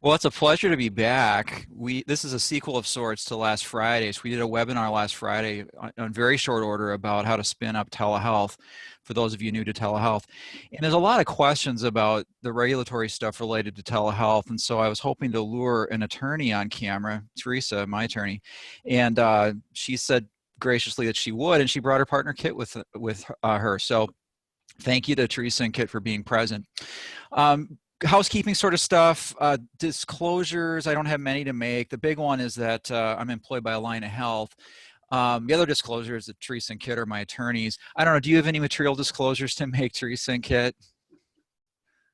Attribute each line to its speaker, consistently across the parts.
Speaker 1: Well, it's a pleasure to be back. This is a sequel of sorts to last Friday. So we did a webinar last Friday on very short order about how to spin up telehealth for those of you new to telehealth. And there's a lot of questions about the regulatory stuff related to telehealth. And so I was hoping to lure an attorney on camera, Teresa, my attorney, and she said graciously that she would, and she brought her partner Kit with her. So thank you to Teresa and Kit for being present. Housekeeping sort of stuff, disclosures, I don't have many to make. The big one is that I'm employed by Align Health. The other disclosure is that Teresa and Kit are my attorneys. I don't know, do you have any material disclosures to make, Teresa and Kit?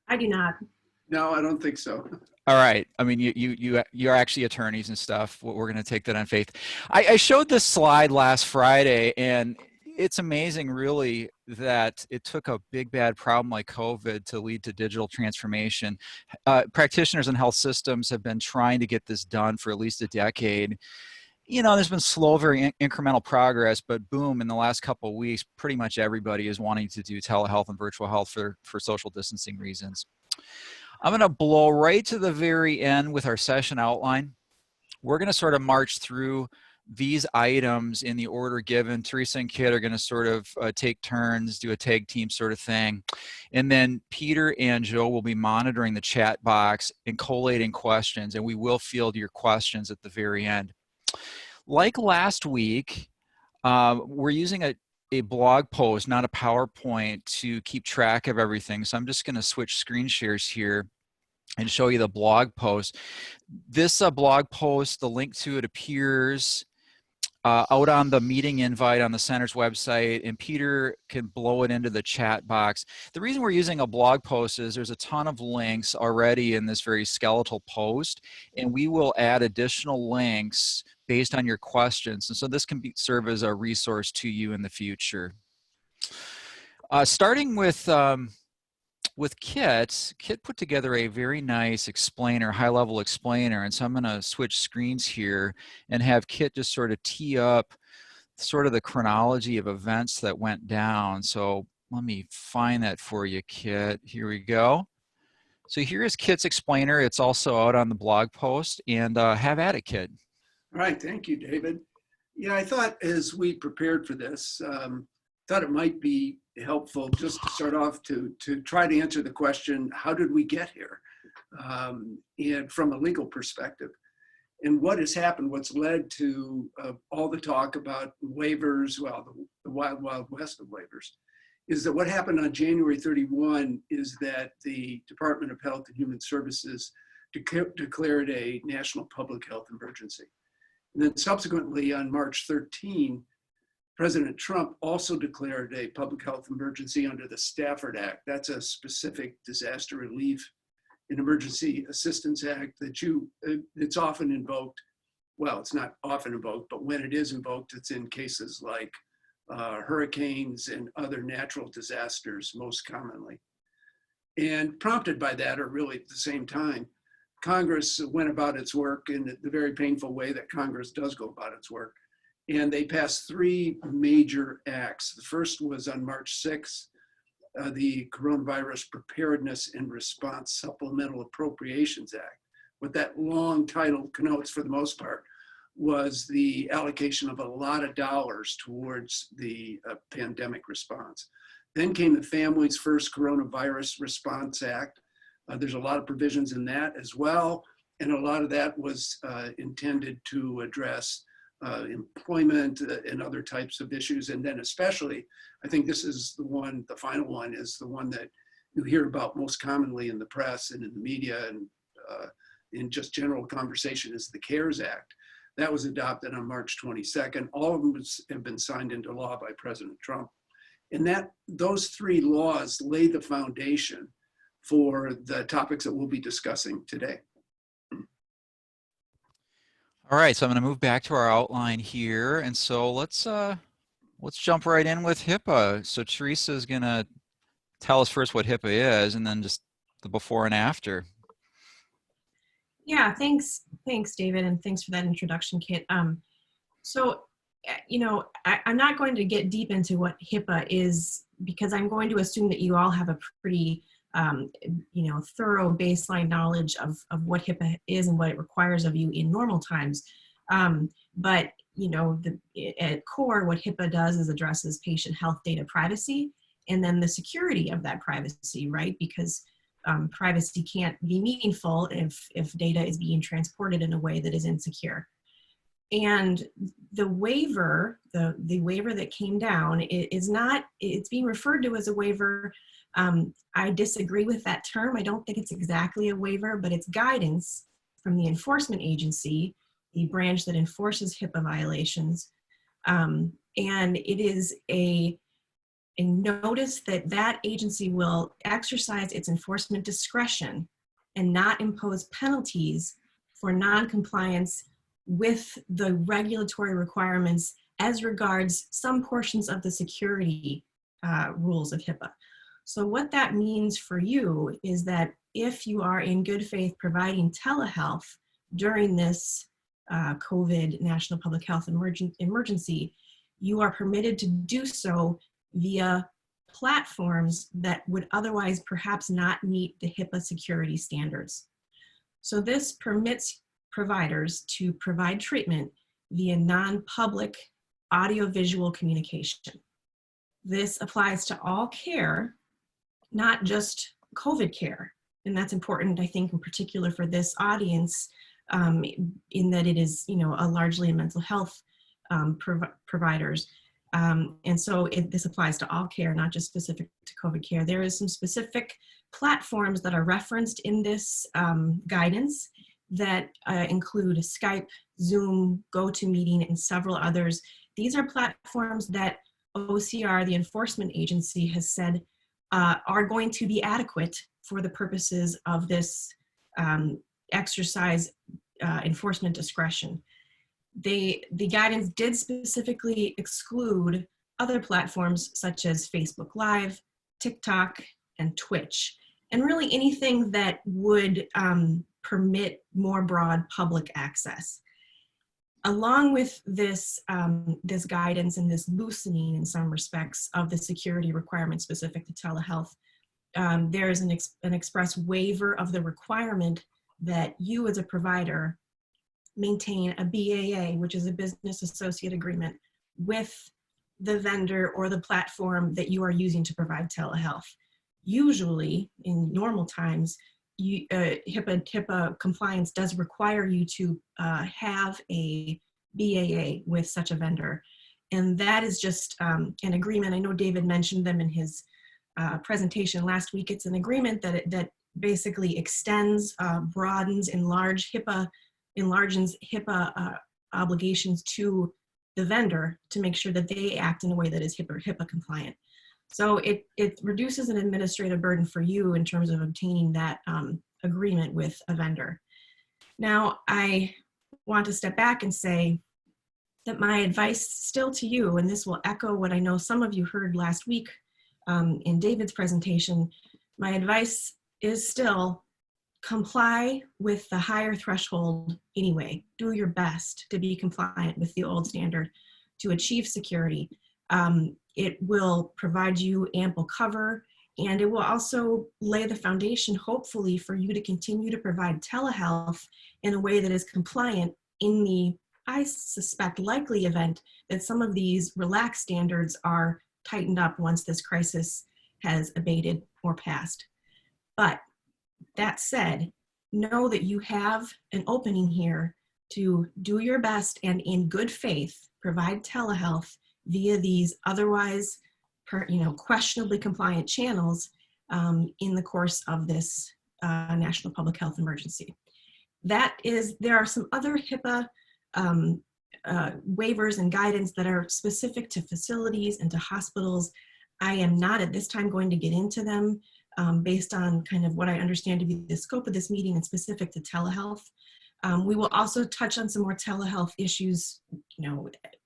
Speaker 2: I do not.
Speaker 3: No, I don't think so.
Speaker 1: All right. I mean, you're actually attorneys and stuff. We're going to take that on faith. I showed this slide last Friday, and it's amazing, really, that it took a big bad problem like COVID to lead to digital transformation. Practitioners and health systems have been trying to get this done for at least a decade. You know, there's been slow, very incremental progress, but boom, in the last couple of weeks, pretty much everybody is wanting to do telehealth and virtual health for social distancing reasons. I'm going to blow right to the very end with our session outline. We're going to sort of march through these items in the order given. Teresa and Kit are going to sort of take turns, do a tag team sort of thing. And then Peter and Joe will be monitoring the chat box and collating questions, and we will field your questions at the very end. Like last week, we're using a blog post, not a PowerPoint, to keep track of everything. So I'm just going to switch screen shares here and show you the blog post. This blog post, the link to it appears out on the meeting invite on the center's website, and Peter can blow it into the chat box. The reason we're using a blog post is there's a ton of links already in this very skeletal post, and we will add additional links based on your questions. And so this can serve as a resource to you in the future. Starting with Kit put together a very nice explainer, high-level explainer, and so I'm going to switch screens here and have Kit just sort of tee up sort of the chronology of events that went down. So let me find that for you, Kit. Here we go. So here is Kit's explainer. It's also out on the blog post, and have at it, Kit.
Speaker 3: All right, thank you, David. Yeah, I thought as we prepared for this, thought it might be helpful just to start off to try to answer the question, how did we get here? And from a legal perspective. And what has happened, what's led to all the talk about waivers, well, the wild, wild west of waivers, is that what happened on January 31 is that the Department of Health and Human Services declared a national public health emergency. And then subsequently on March 13, President Trump also declared a public health emergency under the Stafford Act. That's a specific disaster relief and emergency assistance act that it's often invoked. Well, it's not often invoked, but when it is invoked, it's in cases like hurricanes and other natural disasters most commonly. And prompted by that, or really at the same time, Congress went about its work in the very painful way that Congress does go about its work. And they passed three major acts. The first was on March 6th, the Coronavirus Preparedness and Response Supplemental Appropriations Act. What that long title connotes for the most part was the allocation of a lot of dollars towards the pandemic response. Then came the Families First Coronavirus Response Act. There's a lot of provisions in that as well. And a lot of that was intended to address employment and other types of issues. And then especially, I think this is the one, the final one is the one that you hear about most commonly in the press and in the media and in just general conversation, is the CARES Act. That was adopted on March 22nd. All of them have been signed into law by President Trump. And those three laws lay the foundation for the topics that we'll be discussing today.
Speaker 1: All right, so I'm going to move back to our outline here, and so let's jump right in with HIPAA. So Teresa is going to tell us first what HIPAA is, and then just the before and after.
Speaker 2: Yeah, thanks, David, and thanks for that introduction, Kit. So, you know, I'm not going to get deep into what HIPAA is because I'm going to assume that you all have a pretty thorough baseline knowledge of what HIPAA is and what it requires of you in normal times. But at core, what HIPAA does is addresses patient health data privacy and then the security of that privacy, right? Because privacy can't be meaningful if data is being transported in a way that is insecure. And the waiver, the waiver that came down it's being referred to as a waiver. I disagree with that term. I don't think it's exactly a waiver, but it's guidance from the enforcement agency, the branch that enforces HIPAA violations. And it is a notice that agency will exercise its enforcement discretion and not impose penalties for non-compliance with the regulatory requirements as regards some portions of the security rules of HIPAA. So what that means for you is that if you are in good faith providing telehealth during this COVID national public health emergency, you are permitted to do so via platforms that would otherwise perhaps not meet the HIPAA security standards. So this permits providers to provide treatment via non-public audiovisual communication. This applies to all care, not just COVID care. And that's important, I think, in particular for this audience, in that it is, a largely mental health providers. And so this applies to all care, not just specific to COVID care. There is some specific platforms that are referenced in this guidance that include Skype, Zoom, GoToMeeting, and several others. These are platforms that OCR, the enforcement agency, has said are going to be adequate for the purposes of this exercise enforcement discretion. The guidance did specifically exclude other platforms such as Facebook Live, TikTok, and Twitch, and really anything that would permit more broad public access. Along with this, this guidance and this loosening in some respects of the security requirements specific to telehealth, there is an express waiver of the requirement that you as a provider maintain a BAA, which is a business associate agreement, with the vendor or the platform that you are using to provide telehealth. Usually, in normal times, HIPAA compliance does require you to have a BAA with such a vendor. And that is just an agreement. I know David mentioned them in his presentation last week. It's an agreement that basically extends, broadens, enlarges HIPAA obligations to the vendor to make sure that they act in a way that is HIPAA compliant. So it reduces an administrative burden for you in terms of obtaining that agreement with a vendor. Now, I want to step back and say that my advice still to you, and this will echo what I know some of you heard last week in David's presentation, my advice is still comply with the higher threshold anyway. Do your best to be compliant with the old standard to achieve security. It will provide you ample cover, and it will also lay the foundation, hopefully, for you to continue to provide telehealth in a way that is compliant in the, I suspect, likely event that some of these relaxed standards are tightened up once this crisis has abated or passed. But that said, know that you have an opening here to do your best and in good faith provide telehealth via these otherwise questionably compliant channels in the course of this national public health emergency. There are some other HIPAA waivers and guidance that are specific to facilities and to hospitals. I am not at this time going to get into them based on kind of what I understand to be the scope of this meeting and specific to telehealth. We will also touch on some more telehealth issues,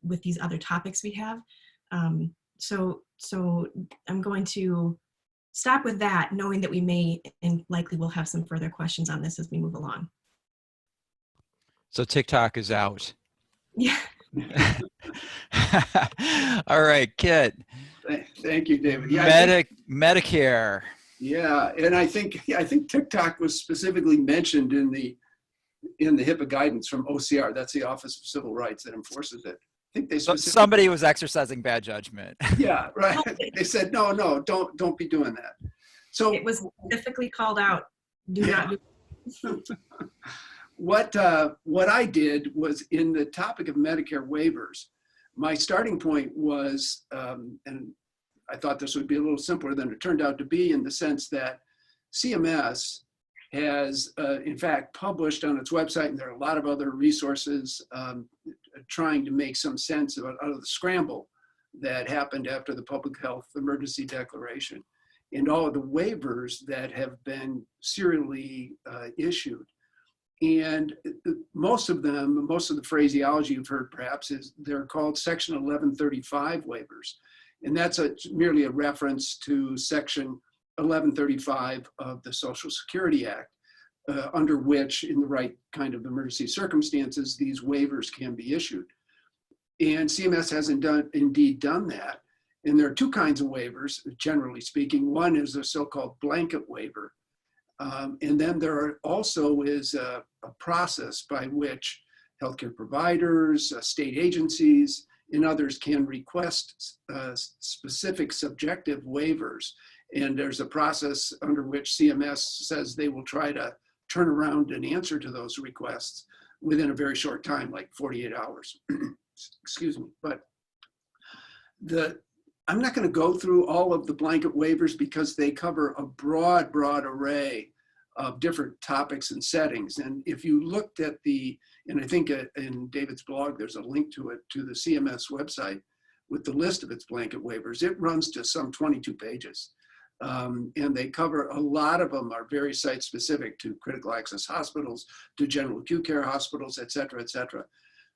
Speaker 2: with these other topics we have. So I'm going to stop with that, knowing that we may and likely will have some further questions on this as we move along.
Speaker 1: So TikTok is out.
Speaker 2: Yeah.
Speaker 1: All right, Kit.
Speaker 3: Thank you, David. Yeah,
Speaker 1: Medicare.
Speaker 3: Yeah, and I think TikTok was specifically mentioned in the HIPAA guidance from OCR. That's the Office of Civil Rights that enforces it. I think they
Speaker 1: So
Speaker 3: specifically.
Speaker 1: somebody was exercising bad judgment.
Speaker 3: Yeah, right. They said no, don't be doing that. So
Speaker 2: It was specifically called out. Do
Speaker 3: Yeah.
Speaker 2: not do.
Speaker 3: what I did was, in the topic of Medicare waivers, my starting point was, and I thought this would be a little simpler than it turned out to be, in the sense that CMS has, in fact, published on its website, and there are a lot of other resources trying to make some sense out of the scramble that happened after the public health emergency declaration, and all of the waivers that have been serially issued. And most of the phraseology you've heard perhaps is they're called Section 1135 waivers. And that's merely a reference to Section 1135 of the Social Security Act, under which, in the right kind of emergency circumstances, these waivers can be issued. And CMS hasn't indeed done that. And there are two kinds of waivers, generally speaking. One is a so-called blanket waiver. And then there also is a process by which healthcare providers, state agencies, and others can request specific subjective waivers. And there's a process under which CMS says they will try to turn around an answer to those requests within a very short time, like 48 hours. Excuse me. But I'm not going to go through all of the blanket waivers because they cover a broad array of different topics and settings. And if you looked at and I think in David's blog, there's a link to it, to the CMS website with the list of its blanket waivers, it runs to some 22 pages. And they cover, a lot of them are very site specific to critical access hospitals, to general acute care hospitals, et cetera, et cetera.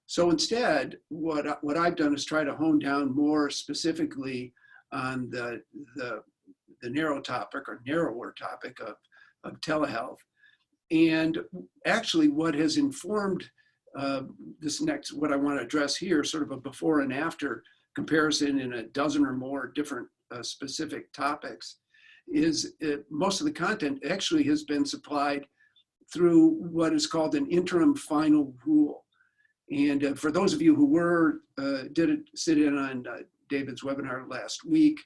Speaker 3: So instead, what I've done is try to hone down more specifically on the narrow topic, or narrower topic, of telehealth. And actually what has informed what I want to address here, sort of a before and after comparison in a dozen or more different specific topics, is most of the content actually has been supplied through what is called an interim final rule. And for those of you who did sit in on David's webinar last week,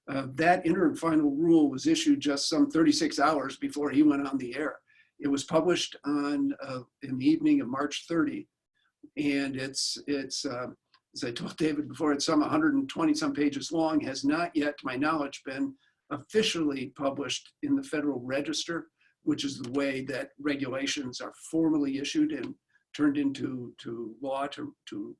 Speaker 3: that interim final rule was issued just some 36 hours before he went on the air. It was published in the evening of March 30. And it's as I told David before, it's some 120 some pages long, has not yet, to my knowledge, been officially published in the Federal Register, which is the way that regulations are formally issued and turned into law, to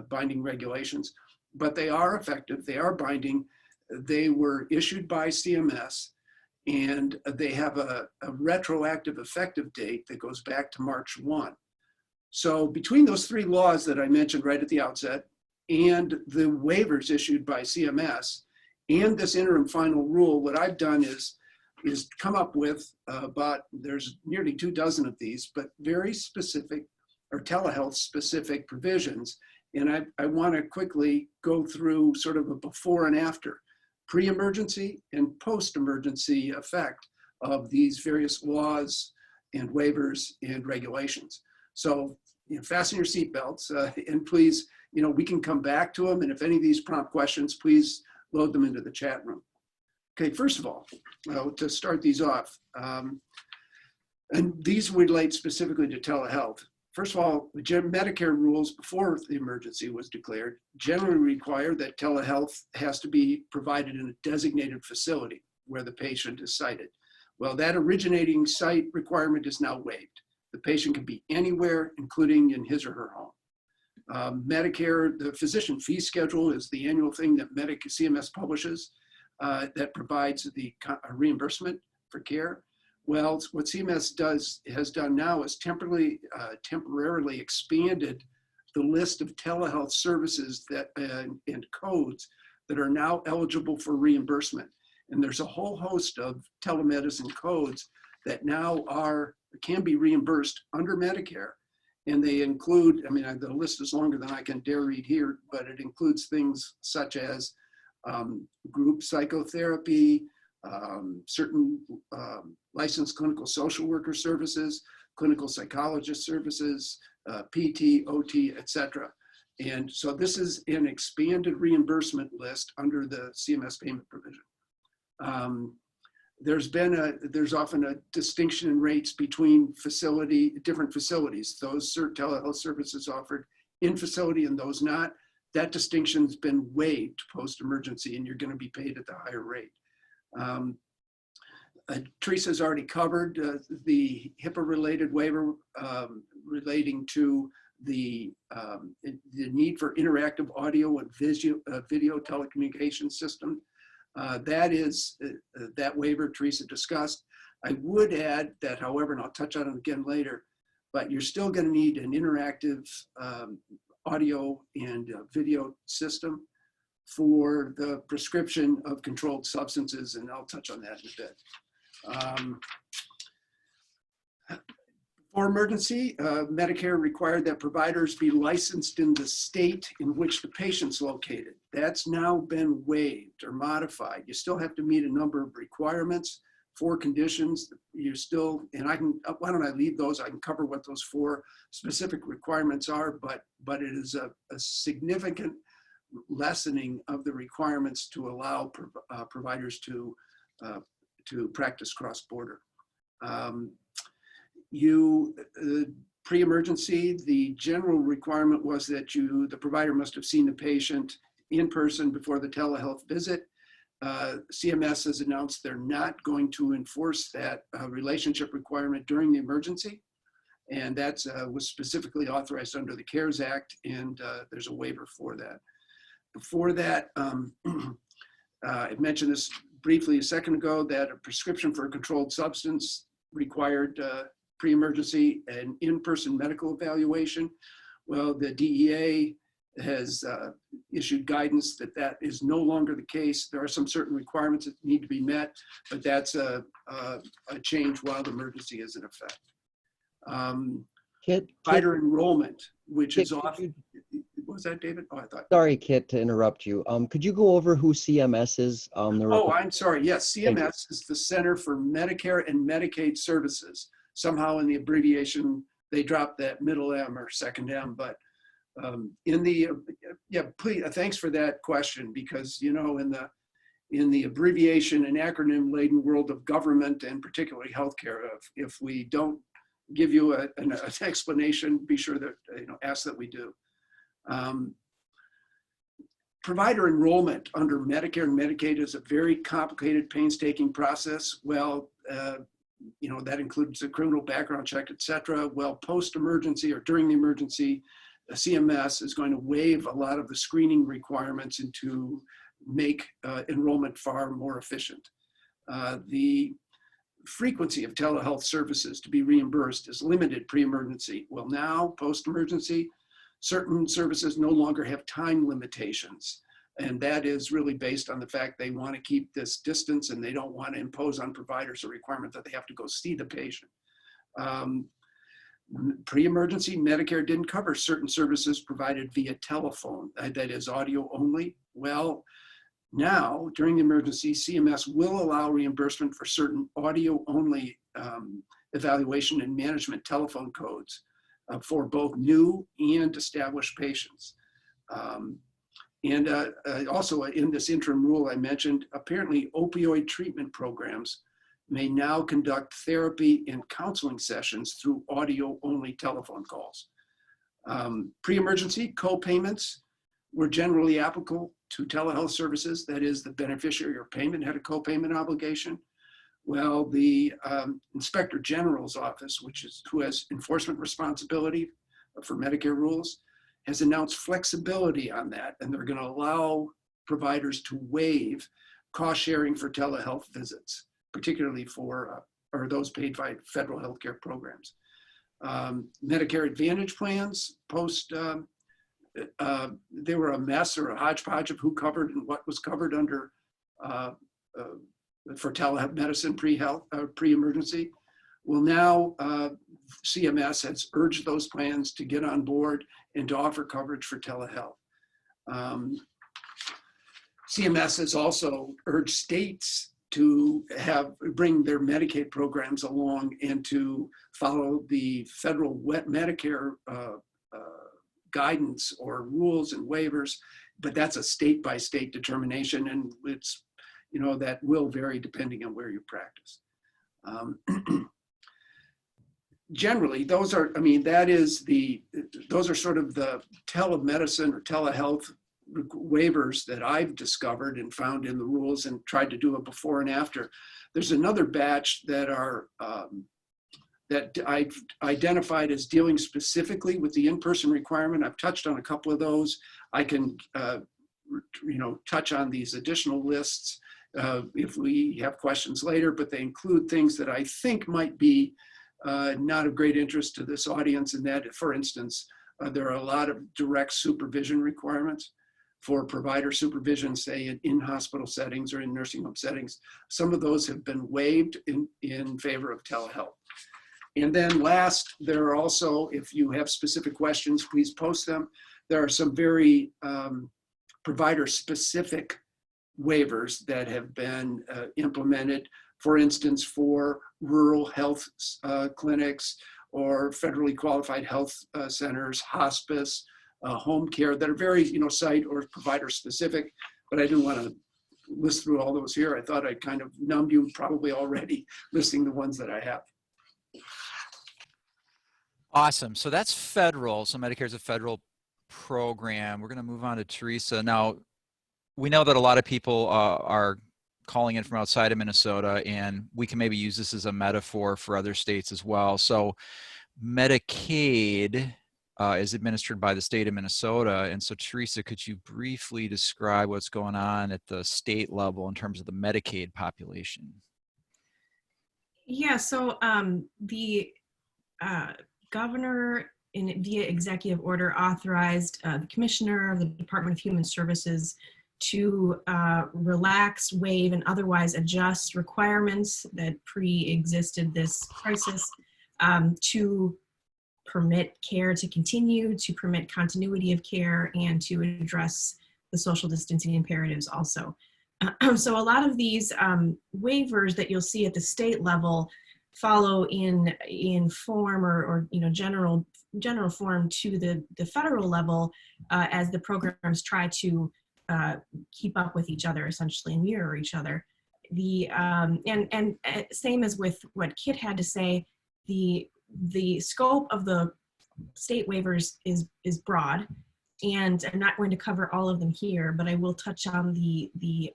Speaker 3: binding regulations. But they are effective, they are binding. They were issued by CMS, and they have a retroactive effective date that goes back to March 1. So between those three laws that I mentioned right at the outset, and the waivers issued by CMS, and this interim final rule, what I've done is come up with there's nearly 24 of these, but very specific, or telehealth specific provisions. And I want to quickly go through sort of a before and after, pre-emergency and post-emergency effect of these various laws and waivers and regulations. So, fasten your seatbelts, and please, we can come back to them. And if any of these prompt questions, please load them into the chat room. Okay, first of all, to start these off, and these relate specifically to telehealth. First of all, the Medicare rules before the emergency was declared generally require that telehealth has to be provided in a designated facility where the patient is sited. Well, that originating site requirement is now waived. The patient can be anywhere, including in his or her home. Medicare, the physician fee schedule is the annual thing that CMS publishes that provides the reimbursement for care. Well, what CMS has done now is temporarily expanded the list of telehealth services and codes that are now eligible for reimbursement. And there's a whole host of telemedicine codes that now can be reimbursed under Medicare. And they include, the list is longer than I can dare read here, but it includes things such as group psychotherapy, certain licensed clinical social worker services, clinical psychologist services, PT, OT, etc. And so this is an expanded reimbursement list under the CMS payment provision. There's often a distinction in rates between different facilities. Those telehealth services offered in facility and those not. That distinction's been waived post-emergency, and you're going to be paid at the higher rate. Teresa's already covered the HIPAA-related waiver relating to the need for interactive audio and video telecommunication system. That waiver Teresa discussed. I would add that, however, and I'll touch on it again later, but you're still going to need an interactive audio and video system for the prescription of controlled substances, and I'll touch on that in a bit. For emergency, Medicare required that providers be licensed in the state in which the patient's located. That's now been waived or modified. You still have to meet a number of requirements. 4 conditions. You're still, and why don't I leave those? I can cover what those 4 specific requirements are, but it is a significant lessening of the requirements to allow providers to practice cross-border. Pre-emergency, the general requirement was that the provider must have seen the patient in person before the telehealth visit. CMS has announced they're not going to enforce that relationship requirement during the emergency. And that was specifically authorized under the CARES Act, and there's a waiver for that. Before that, I mentioned this briefly a second ago, that a prescription for a controlled substance required pre-emergency and in-person medical evaluation. Well, the DEA has issued guidance that is no longer the case. There are some certain requirements that need to be met, but that's a change while the emergency is in effect. Provider enrollment, which is off. What was that, David? Oh, I thought.
Speaker 4: Sorry, Kit, to interrupt you. Could you go over who CMS is?
Speaker 3: I'm sorry. Yes, CMS is the Center for Medicare and Medicaid Services. Somehow in the abbreviation, they dropped that middle M or second M, but please, thanks for that question, because, you know, in the abbreviation and acronym laden world of government, and particularly healthcare, if we don't give you an explanation, be sure that, ask that we do. Provider enrollment under Medicare and Medicaid is a very complicated, painstaking process. Well, that includes a criminal background check, et cetera. Well, post-emergency or during the emergency, CMS is going to waive a lot of the screening requirements and to make enrollment far more efficient. The frequency of telehealth services to be reimbursed is limited pre-emergency. Well, now, post-emergency, certain services no longer have time limitations. And that is really based on the fact they want to keep this distance, and they don't want to impose on providers a requirement that they have to go see the patient. Pre-emergency, Medicare didn't cover certain services provided via telephone, that is audio only. Well, now, during the emergency, CMS will allow reimbursement for certain audio only evaluation and management telephone codes for both new and established patients. Also in this interim rule I mentioned, apparently opioid treatment programs may now conduct therapy and counseling sessions through audio-only telephone calls. Pre-emergency co-payments were generally applicable to telehealth services. That is, the beneficiary or payment had a co-payment obligation. Well, the Inspector General's office, who has enforcement responsibility for Medicare rules, has announced flexibility on that, and they're going to allow providers to waive cost sharing for telehealth visits, particularly for those paid by federal healthcare programs. Medicare Advantage plans they were a mess or a hodgepodge of who covered and what was covered under for telemedicine pre-emergency. Well, now CMS has urged those plans to get on board and to offer coverage for telehealth. CMS has also urged states to bring their Medicaid programs along and to follow the federal Medicare guidance or rules and waivers, but that's a state-by-state determination, and it's, that will vary depending on where you practice. Generally, those are sort of the telemedicine or telehealth waivers that I've discovered and found in the rules and tried to do a before and after. There's another batch that are that I've identified as dealing specifically with the in-person requirement. I've touched on a couple of those. I can touch on these additional lists if we have questions later, but they include things that I think might be not of great interest to this audience, in that, for instance, there are a lot of direct supervision requirements for provider supervision, say in hospital settings or in nursing home settings. Some of those have been waived in favor of telehealth. And then last, there are also, if you have specific questions, please post them. There are some very provider-specific waivers that have been implemented, for instance, for rural health clinics or federally qualified health centers, hospice, home care, that are very site or provider specific, but I didn't want to list through all those here. I thought I'd kind of numbed you probably already listing the ones that I have.
Speaker 1: Awesome. So that's federal. So Medicare is a federal program. We're going to move on to Teresa. Now, we know that a lot of people are calling in from outside of Minnesota, and we can maybe use this as a metaphor for other states as well. So Medicaid is administered by the state of Minnesota. And so Teresa, could you briefly describe what's going on at the state level in terms of the Medicaid population?
Speaker 2: Yeah, so the governor, via executive order, authorized the commissioner of the Department of Human Services to relax, waive, and otherwise adjust requirements that pre-existed this crisis to permit care to continue, to permit continuity of care, and to address the social distancing imperatives also. So a lot of these waivers that you'll see at the state level follow in form or general form to the federal level as the programs try to keep up with each other, essentially, and mirror each other. And same as with what Kit had to say, the scope of the state waivers is broad, and I'm not going to cover all of them here, but I will touch on the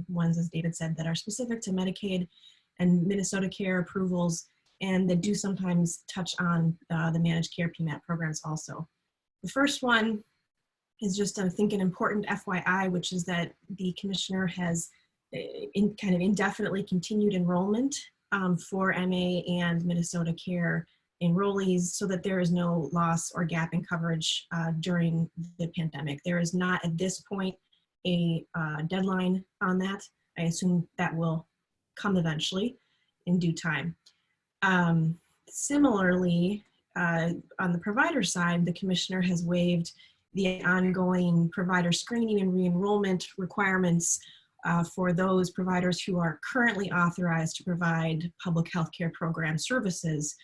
Speaker 2: ones, as David said, that are specific to Medicaid and Minnesota Care approvals, and that do sometimes touch on the managed care PMAP programs also. The first one is just, I think, an important FYI, which is that the commissioner has kind of indefinitely continued enrollment for MA and Minnesota Care enrollees, so that there is no loss or gap in coverage during the pandemic. There is not at this point a deadline on that. I assume that will come eventually in due time. Similarly, on the provider side, the commissioner has waived the ongoing provider screening and re-enrollment requirements for those providers who are currently authorized to provide public health care program services.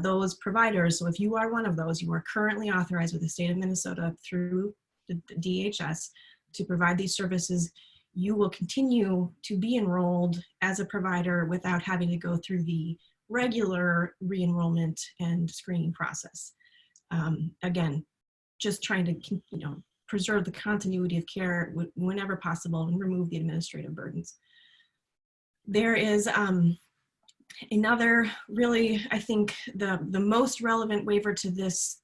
Speaker 2: Those providers, so if you are one of those, you are currently authorized with the state of Minnesota through the DHS to provide these services, you will continue to be enrolled as a provider without having to go through the regular re-enrollment and screening process. Again, just trying to preserve the continuity of care whenever possible and remove the administrative burdens. There is another, really, I think the most relevant waiver to this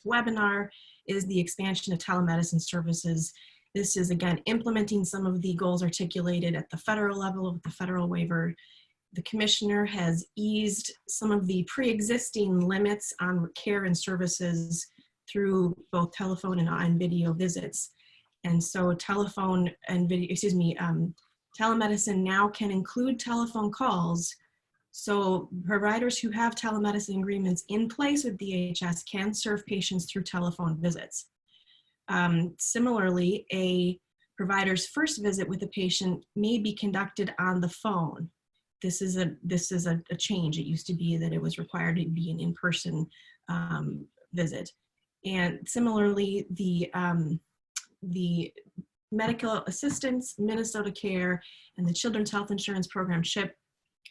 Speaker 2: webinar is the expansion of telemedicine services. This is, again, implementing some of the goals articulated at the federal level with the federal waiver. The commissioner has eased some of the pre-existing limits on care and services through both telephone and video visits. And so telephone and video, telemedicine now can include telephone calls. So providers who have telemedicine agreements in place with DHS can serve patients through telephone visits. Similarly, a provider's first visit with a patient may be conducted on the phone. This is a change. It used to be that it was required to be an in-person visit. And similarly, the medical assistance, Minnesota Care, and the Children's Health Insurance Program, CHIP,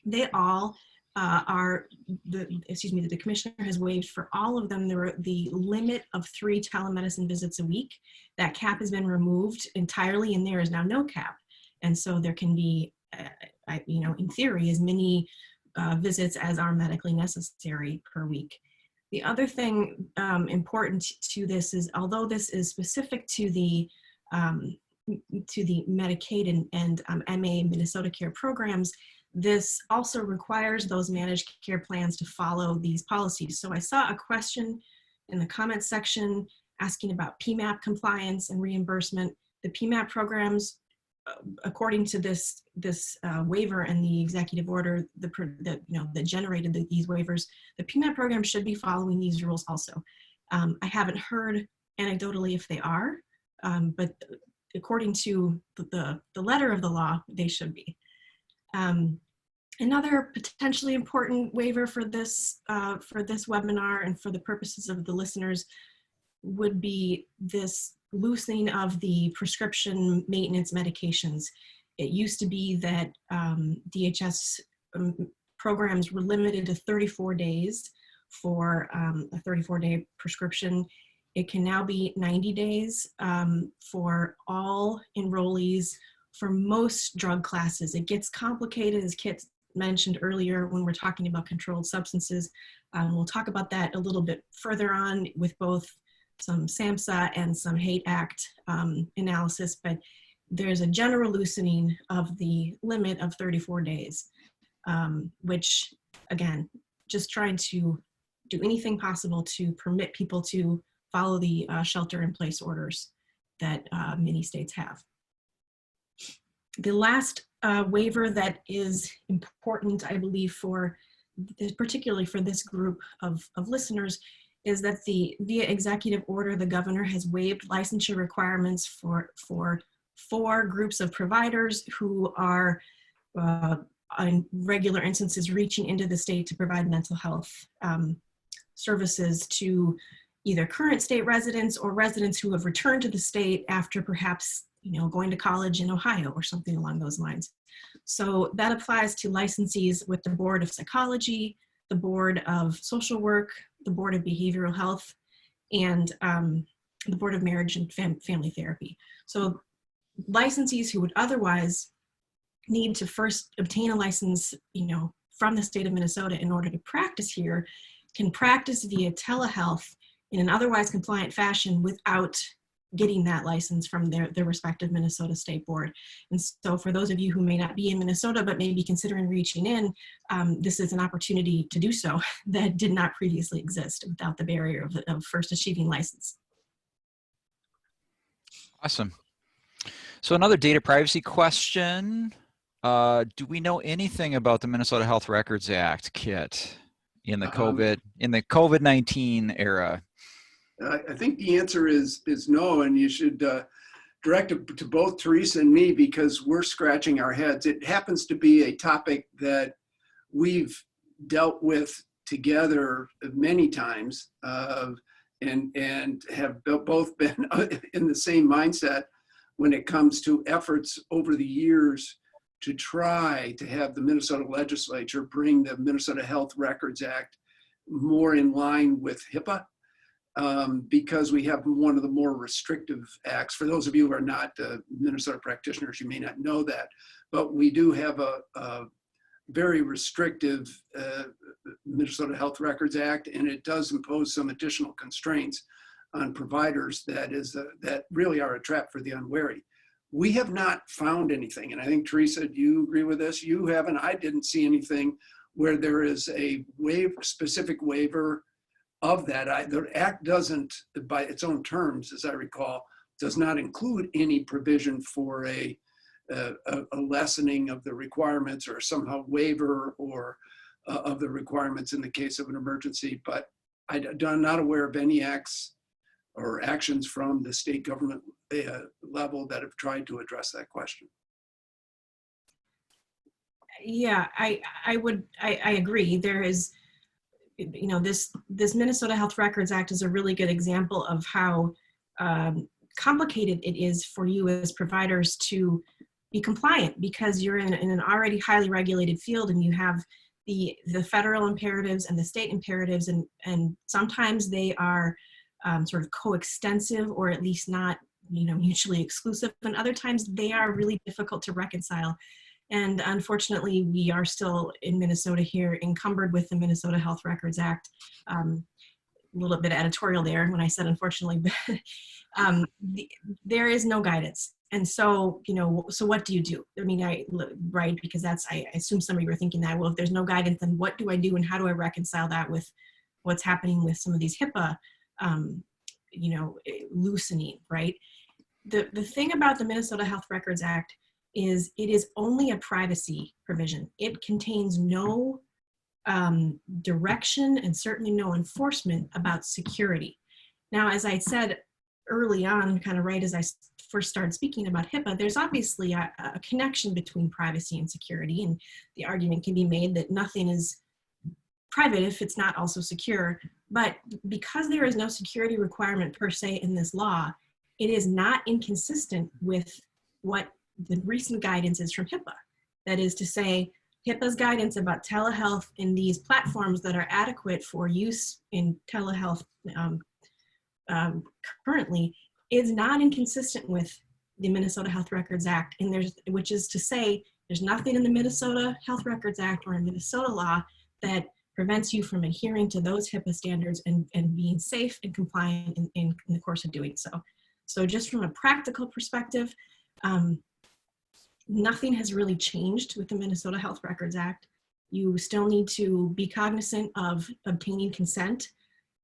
Speaker 2: they all the commissioner has waived for all of them the limit of 3 telemedicine visits a week. That cap has been removed entirely, and there is now no cap. And so there can be, in theory, as many visits as are medically necessary per week. The other thing important to this is, although this is specific to the Medicaid and MA Minnesota Care programs, this also requires those managed care plans to follow these policies. So I saw a question in the comments section asking about PMAP compliance and reimbursement. The PMAP programs, according to this waiver and the executive order that generated these waivers, the PMAP program should be following these rules also. I haven't heard anecdotally if they are, but according to the letter of the law, they should be. Another potentially important waiver for this webinar and for the purposes of the listeners would be this loosening of the prescription maintenance medications. It used to be that DHS programs were limited to 34 days for a 34-day prescription. It can now be 90 days for all enrollees for most drug classes. It gets complicated, as Kit mentioned earlier, when we're talking about controlled substances. We'll talk about that a little bit further on with both some SAMHSA and some HATE Act analysis, but there's a general loosening of the limit of 34 days, which, again, just trying to do anything possible to permit people to follow the shelter-in-place orders that many states have. The last waiver that is important, I believe, particularly for this group of listeners, is that via executive order, the governor has waived licensure requirements for 4 groups of providers who are on regular instances reaching into the state to provide mental health services to either current state residents or residents who have returned to the state after perhaps going to college in Ohio or something along those lines. So that applies to licensees with the Board of Psychology, the Board of Social Work, the Board of Behavioral Health, and the Board of Marriage and Family Therapy. So licensees who would otherwise need to first obtain a license, from the state of Minnesota in order to practice here, can practice via telehealth in an otherwise compliant fashion without getting that license from their respective Minnesota State Board. And so for those of you who may not be in Minnesota but may be considering reaching in, this is an opportunity to do so that did not previously exist without the barrier of first achieving license.
Speaker 1: Awesome. So another data privacy question. Do we know anything about the Minnesota Health Records Act, Kit, in the COVID-19 era?
Speaker 3: I think the answer is no, and you should direct it to both Teresa and me because we're scratching our heads. It happens to be a topic that we've dealt with together many times and have both been in the same mindset when it comes to efforts over the years to try to have the Minnesota legislature bring the Minnesota Health Records Act more in line with HIPAA. Because we have one of the more restrictive acts. For those of you who are not Minnesota practitioners, you may not know that, but we do have a very restrictive Minnesota Health Records Act, and it does impose some additional constraints on providers that really are a trap for the unwary. We have not found anything, and I think, Teresa, do you agree with this? You haven't. I didn't see anything where there is a specific waiver of that. The act doesn't, by its own terms, as I recall, does not include any provision for a lessening of the requirements or somehow waiver or of the requirements in the case of an emergency. But I'm not aware of any acts or actions from the state government level that have tried to address that question?
Speaker 2: Yeah, I agree. There is, this Minnesota Health Records Act is a really good example of how complicated it is for you as providers to be compliant, because you're in an already highly regulated field, and you have the federal imperatives and the state imperatives, and sometimes they are sort of coextensive, or at least not mutually exclusive, and other times they are really difficult to reconcile. And unfortunately, we are still in Minnesota here encumbered with the Minnesota Health Records Act. A little bit editorial there when I said unfortunately, but there is no guidance. And so, so what do you do? I mean, right, because I assume some of you are thinking that, well, if there's no guidance, then what do I do, and how do I reconcile that with what's happening with some of these HIPAA, loosening, right? The thing about the Minnesota Health Records Act is it is only a privacy provision. It contains no direction and certainly no enforcement about security. Now, as I said early on, kind of right as I first started speaking about HIPAA, there's obviously a connection between privacy and security, and the argument can be made that nothing is private if it's not also secure. But because there is no security requirement per se in this law, it is not inconsistent with what the recent guidance is from HIPAA. That is to say, HIPAA's guidance about telehealth in these platforms that are adequate for use in telehealth currently is not inconsistent with the Minnesota Health Records Act, and which is to say, there's nothing in the Minnesota Health Records Act or in Minnesota law that prevents you from adhering to those HIPAA standards and being safe and compliant in the course of doing so. So just from a practical perspective, nothing has really changed with the Minnesota Health Records Act. You still need to be cognizant of obtaining consent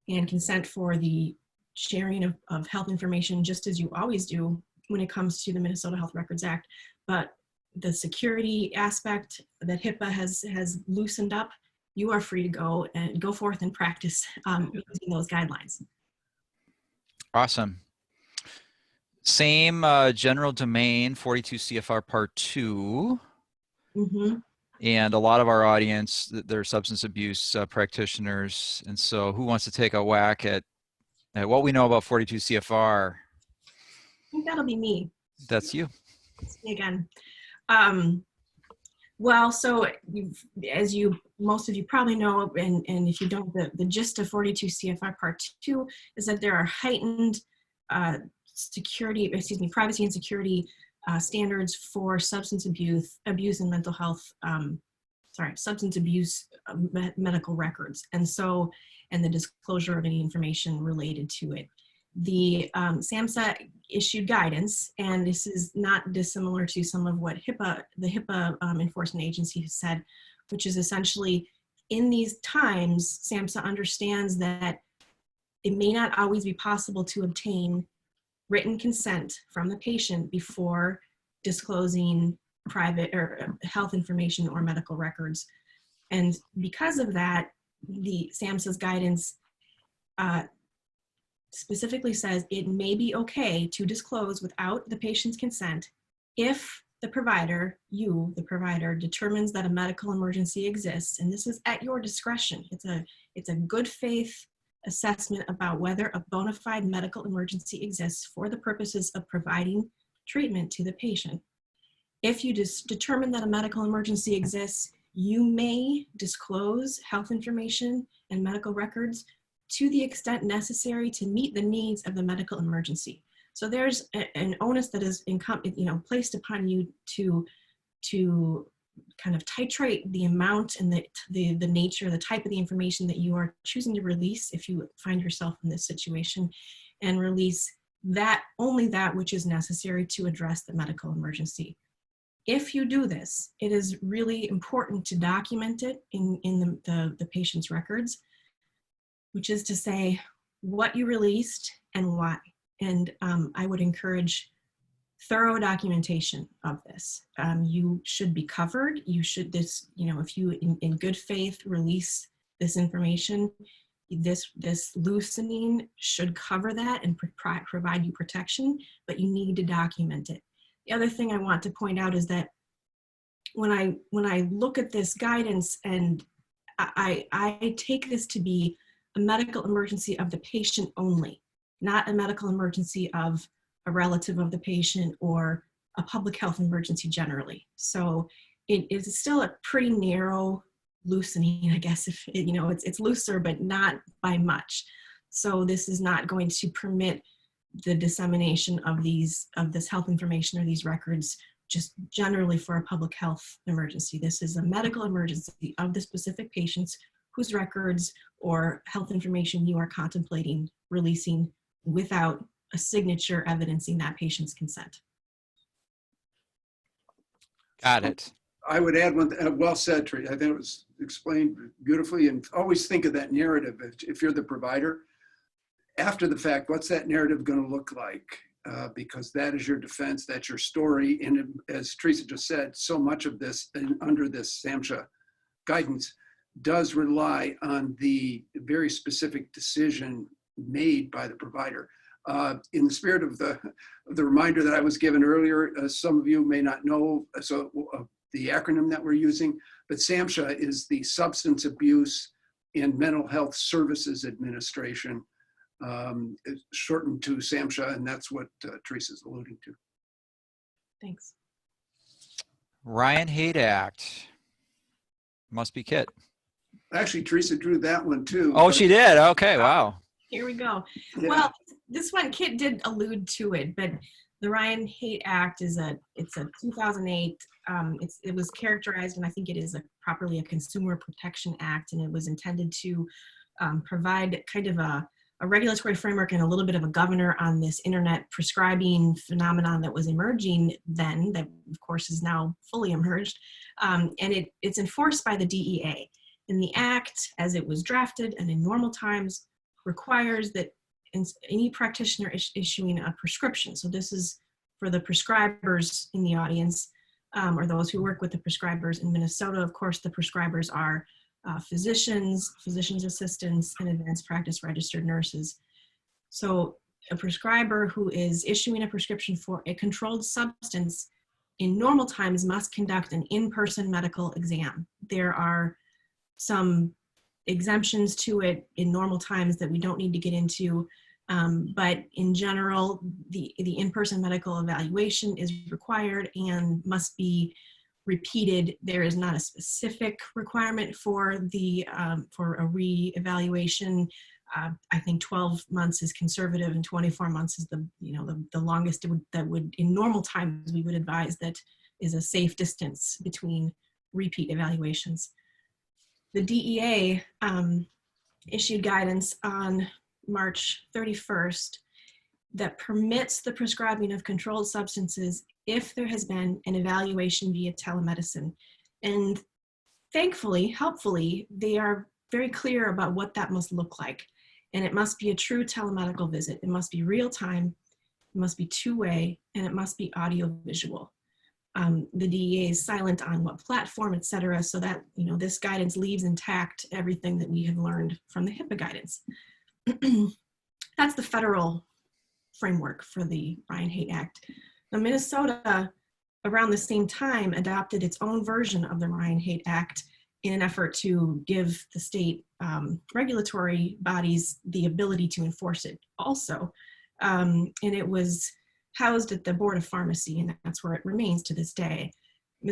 Speaker 2: and consent for the sharing of health information, just as you always do when it comes to the Minnesota Health Records Act. But the security aspect that HIPAA has loosened up, you are free to go forth and practice using those guidelines.
Speaker 1: Awesome. Same general domain, 42 CFR Part 2.
Speaker 2: Mm-hmm.
Speaker 1: And a lot of our audience, they're substance abuse practitioners. And so who wants to take a whack at what we know about 42 CFR?
Speaker 2: I think that'll be me.
Speaker 1: That's you.
Speaker 2: It's me again. Well, so as most of you probably know, and if you don't, the gist of 42 CFR Part 2 is that there are heightened privacy and security standards for substance abuse and mental health, substance abuse medical records. And the disclosure of any information related to it. The SAMHSA issued guidance, and this is not dissimilar to some of what the HIPAA enforcement agency has said, which is essentially in these times, SAMHSA understands that it may not always be possible to obtain written consent from the patient before disclosing private or health information or medical records. And because of that, the SAMHSA's guidance specifically says it may be okay to disclose without the patient's consent if the provider, the provider, determines that a medical emergency exists. And this is at your discretion. It's a good faith assessment about whether a bona fide medical emergency exists for the purposes of providing treatment to the patient. If you determine that a medical emergency exists, you may disclose health information and medical records to the extent necessary to meet the needs of the medical emergency. So there's an onus that is placed upon you to kind of titrate the amount and the nature, the type of the information that you are choosing to release if you find yourself in this situation, and release only that which is necessary to address the medical emergency. If you do this, it is really important to document it in the patient's records, which is to say what you released and why. And I would encourage thorough documentation of this. You should be covered. You should if you in good faith release this information, this loosening should cover that and provide you protection, but you need to document it. The other thing I want to point out is that when I look at this guidance, and I take this to be a medical emergency of the patient only, not a medical emergency of a relative of the patient or a public health emergency generally. So it is still a pretty narrow loosening, I guess, if it, it's looser, but not by much. So this is not going to permit the dissemination of this health information or these records just generally for a public health emergency. This is a medical emergency of the specific patients whose records or health information you are contemplating releasing without a signature evidencing that patient's consent.
Speaker 1: Got it.
Speaker 3: I would add one, well said, Teresa. I think it was explained beautifully, and always think of that narrative. If you're the provider, after the fact, what's that narrative going to look like? Because that is your defense, that's your story. And as Teresa just said, so much of this under this SAMHSA guidance does rely on the very specific decision made by the provider. In the spirit of the reminder that I was given earlier, some of you may not know the acronym that we're using, but SAMHSA is the Substance Abuse and Mental Health Services Administration, shortened to SAMHSA, and that's what Teresa's alluding to.
Speaker 2: Thanks.
Speaker 1: Ryan Haight Act. Must be Kit.
Speaker 3: Actually, Teresa drew that one too.
Speaker 1: Oh, she did? Okay, wow.
Speaker 2: Here we go.
Speaker 3: Yeah.
Speaker 2: Well, this one, Kit did allude to it, but the Ryan Haight Act is it's a 2008, it was characterized, and I think it is properly a Consumer Protection Act, and it was intended to provide kind of a regulatory framework and a little bit of a governor on this internet prescribing phenomenon that was emerging then, that of course is now fully emerged, and it's enforced by the DEA. And the act, as it was drafted and in normal times, requires that any practitioner issuing a prescription, so this is for the prescribers in the audience, or those who work with the prescribers in Minnesota. Of course, the prescribers are physicians, physician's assistants, and advanced practice registered nurses. So a prescriber who is issuing a prescription for a controlled substance in normal times must conduct an in-person medical exam. There are some exemptions to it in normal times that we don't need to get into, but in general, the in-person medical evaluation is required and must be repeated. There is not a specific requirement for for a re-evaluation. I think 12 months is conservative, and 24 months is the longest that would in normal times we would advise that is a safe distance between repeat evaluations. The DEA issued guidance on March 31st that permits the prescribing of controlled substances if there has been an evaluation via telemedicine. And thankfully, helpfully, they are very clear about what that must look like. And it must be a true telemedical visit. It must be real time, it must be two-way, and it must be audio-visual. The DEA is silent on what platform, et cetera, so that this guidance leaves intact everything that we have learned from the HIPAA guidance. That's the federal framework for the Ryan Haight Act. Now, Minnesota, around the same time, adopted its own version of the Ryan Haight Act in an effort to give the state regulatory bodies the ability to enforce it also. And it was housed at the Board of Pharmacy, and that's where it remains to this day.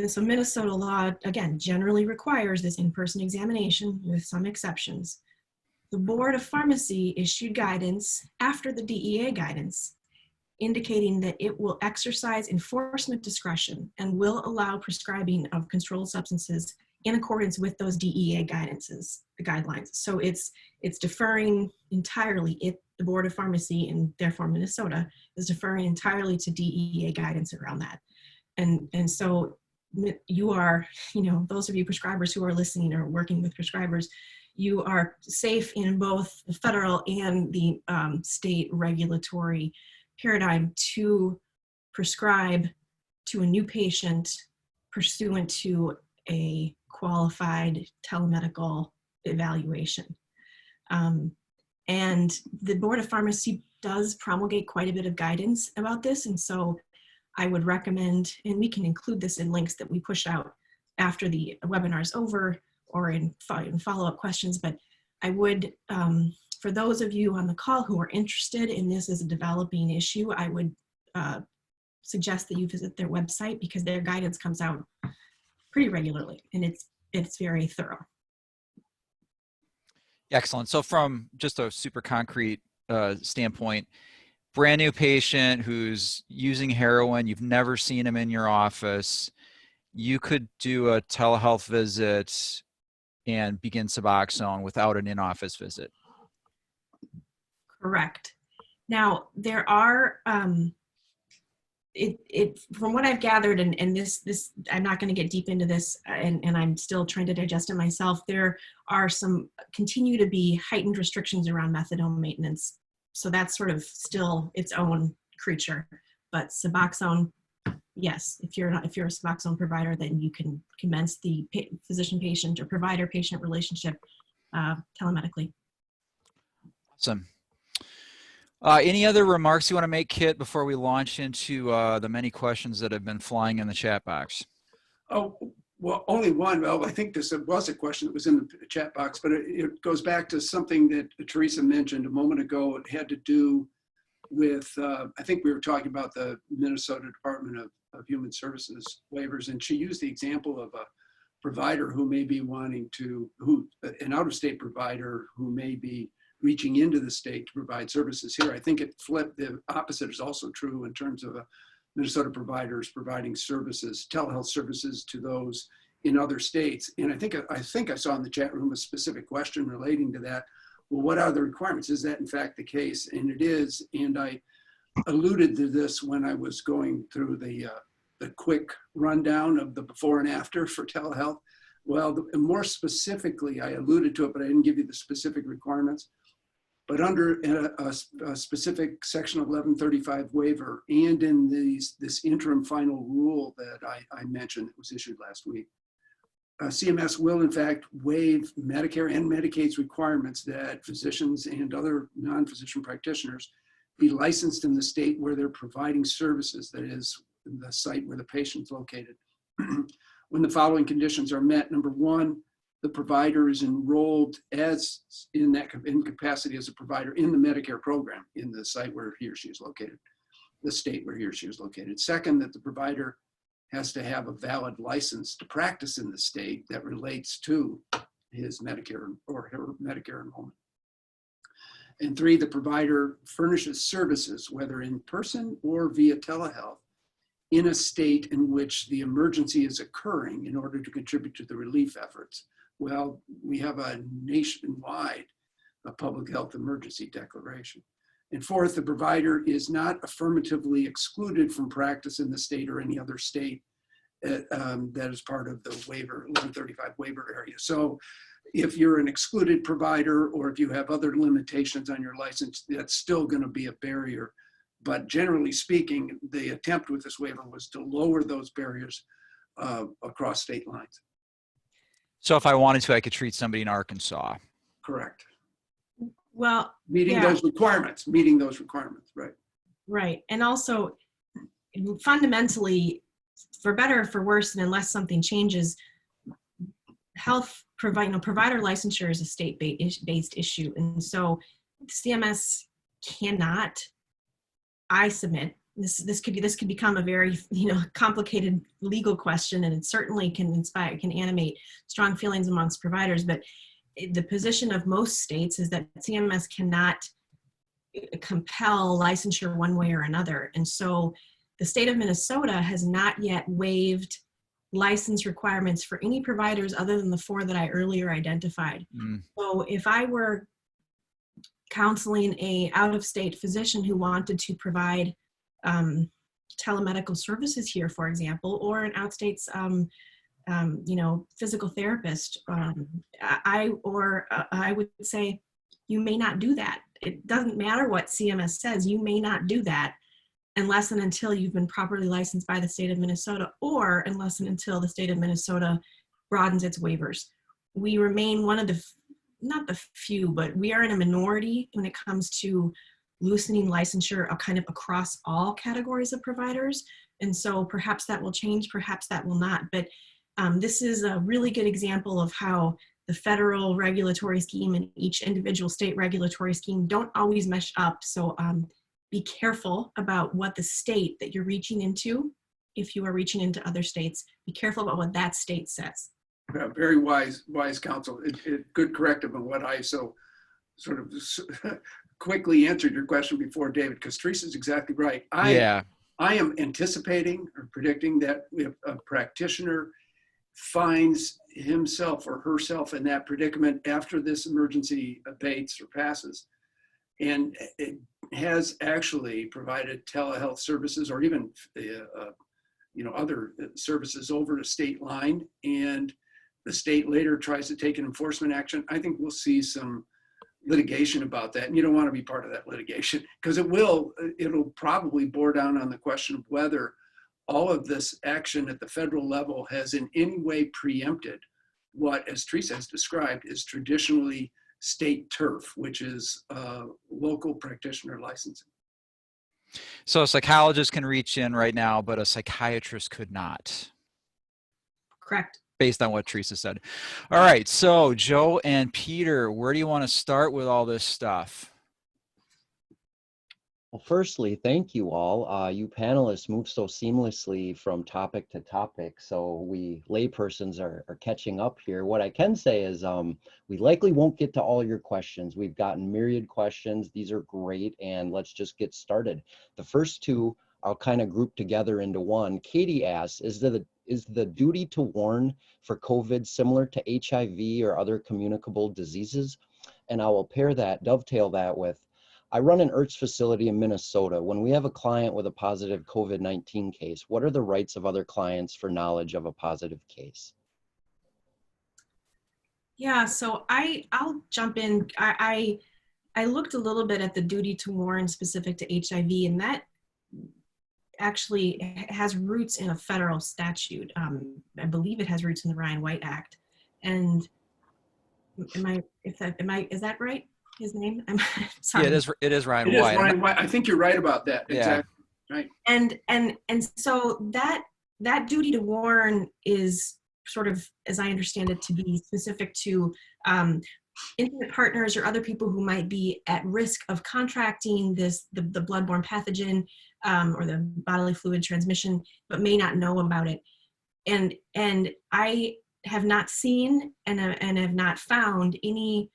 Speaker 2: So Minnesota law, again, generally requires this in-person examination with some exceptions. The Board of Pharmacy issued guidance after the DEA guidance, indicating that it will exercise enforcement discretion and will allow prescribing of controlled substances in accordance with those DEA guidelines. So it's deferring entirely, the Board of Pharmacy, and therefore Minnesota, is deferring entirely to DEA guidance around that. And so you are, those of you prescribers who are listening or working with prescribers, you are safe in both the federal and the state regulatory paradigm to prescribe to a new patient pursuant to a qualified telemedical evaluation. And the Board of Pharmacy does promulgate quite a bit of guidance about this. And so I would recommend, and we can include this in links that we push out after the webinar is over or in follow-up questions, but I would, for those of you on the call who are interested in this as a developing issue, I would suggest that you visit their website because their guidance comes out pretty regularly and it's very thorough.
Speaker 1: Excellent. So from just a super concrete standpoint, brand new patient who's using heroin, you've never seen him in your office, you could do a telehealth visit and begin Suboxone without an in-office visit.
Speaker 2: Correct. Now, there are, from what I've gathered, and this I'm not going to get deep into this, and I'm still trying to digest it myself, there are continue to be heightened restrictions around methadone maintenance. So that's sort of still its own creature. But Suboxone, yes, if you're a Suboxone provider, then you can commence the physician-patient or provider-patient relationship telemedically.
Speaker 1: Awesome. Any other remarks you want to make, Kit, before we launch into the many questions that have been flying in the chat box?
Speaker 3: Oh, well, only one. Well, I think this was a question that was in the chat box, but it goes back to something that Teresa mentioned a moment ago. It had to do with, I think we were talking about the Minnesota Department of Human Services waivers, and she used the example of a provider who may be wanting to, an out-of-state provider who may be reaching into the state to provide services here. I think it flipped. The opposite is also true in terms of Minnesota providers providing services, telehealth services to those in other states. And I think I saw in the chat room a specific question relating to that. Well, what are the requirements? Is that in fact the case? And it is. And I alluded to this when I was going through the quick rundown of the before and after for telehealth. Well, more specifically, I alluded to it, but I didn't give you the specific requirements. But under a specific Section 1135 waiver and in this interim final rule that I mentioned that was issued last week, CMS will in fact waive Medicare and Medicaid's requirements that physicians and other non-physician practitioners be licensed in the state where they're providing services, that is the site where the patient's located. When the following conditions are met: number one, the provider is enrolled as in capacity as a provider in the Medicare program in the site where he or she is located, the state where he or she is located. Second, that the provider has to have a valid license to practice in the state that relates to his Medicare or her Medicare enrollment. And three, the provider furnishes services, whether in person or via telehealth, in a state in which the emergency is occurring in order to contribute to the relief efforts. Well, we have a nationwide public health emergency declaration. And fourth, the provider is not affirmatively excluded from practice in the state or any other state that is part of the waiver, 1135 waiver area. So if you're an excluded provider or if you have other limitations on your license, that's still going to be a barrier. But generally speaking, the attempt with this waiver was to lower those barriers across state lines.
Speaker 1: So if I wanted to, I could treat somebody in Arkansas.
Speaker 3: Correct.
Speaker 2: Well,
Speaker 3: meeting those requirements, right.
Speaker 2: Right. And also, fundamentally, for better or for worse, and unless something changes, provider licensure is a state-based issue. And so CMS cannot, I submit, this could become a very complicated legal question, and it certainly can animate strong feelings amongst providers. But the position of most states is that CMS cannot compel licensure one way or another. And so the state of Minnesota has not yet waived license requirements for any providers other than the four that I earlier identified. So if I were counseling a out-of-state physician who wanted to provide telemedical services here, for example, or an out-state's physical therapist, I would say, you may not do that. It doesn't matter what CMS says, you may not do that unless and until you've been properly licensed by the state of Minnesota, or unless and until the state of Minnesota broadens its waivers. We remain one of the not the few, but we are in a minority when it comes to loosening licensure kind of across all categories of providers. And so perhaps that will change, perhaps that will not. But this is a really good example of how the federal regulatory scheme and each individual state regulatory scheme don't always mesh up. So be careful about what the state that you're reaching into, if you are reaching into other states, be careful about what that state says.
Speaker 3: Yeah, very wise counsel. Good corrective on what I so sort of quickly answered your question before, David, because Teresa's exactly right.
Speaker 1: Yeah.
Speaker 3: I am anticipating or predicting that if a practitioner finds himself or herself in that predicament after this emergency abates or passes, and it has actually provided telehealth services or even other services over a state line, and the state later tries to take an enforcement action, I think we'll see some litigation about that. And you don't want to be part of that litigation, because it'll probably bore down on the question of whether all of this action at the federal level has in any way preempted what, as Teresa has described, is traditionally state turf, which is local practitioner licensing.
Speaker 1: So a psychologist can reach in right now, but a psychiatrist could not.
Speaker 2: Correct.
Speaker 1: Based on what Teresa said. All right, so Joe and Peter, where do you want to start with all this stuff?
Speaker 4: Well, firstly, thank you all. You panelists move so seamlessly from topic to topic, so we laypersons are catching up here. What I can say is we likely won't get to all your questions. We've gotten myriad questions. These are great, and let's just get started. The first two I'll kind of group together into one. Katie asks, is the duty to warn for COVID similar to HIV or other communicable diseases? And I will dovetail that with, I run an IRTS facility in Minnesota. When we have a client with a positive COVID-19 case, what are the rights of other clients for knowledge of a positive case?
Speaker 2: Yeah, so I'll jump in. I looked a little bit at the duty to warn specific to HIV, and that actually has roots in a federal statute. I believe it has roots in the Ryan-White Act. And is that right? His name? I'm sorry.
Speaker 1: Yeah, it is Ryan
Speaker 3: It is
Speaker 1: White.
Speaker 3: Ryan White. I think you're right about that.
Speaker 1: Yeah.
Speaker 3: Exactly. Right.
Speaker 2: And so that duty to warn is sort of, as I understand it, to be specific to intimate partners or other people who might be at risk of contracting the bloodborne pathogen or the bodily fluid transmission, but may not know about it. And I have not seen and have not found anything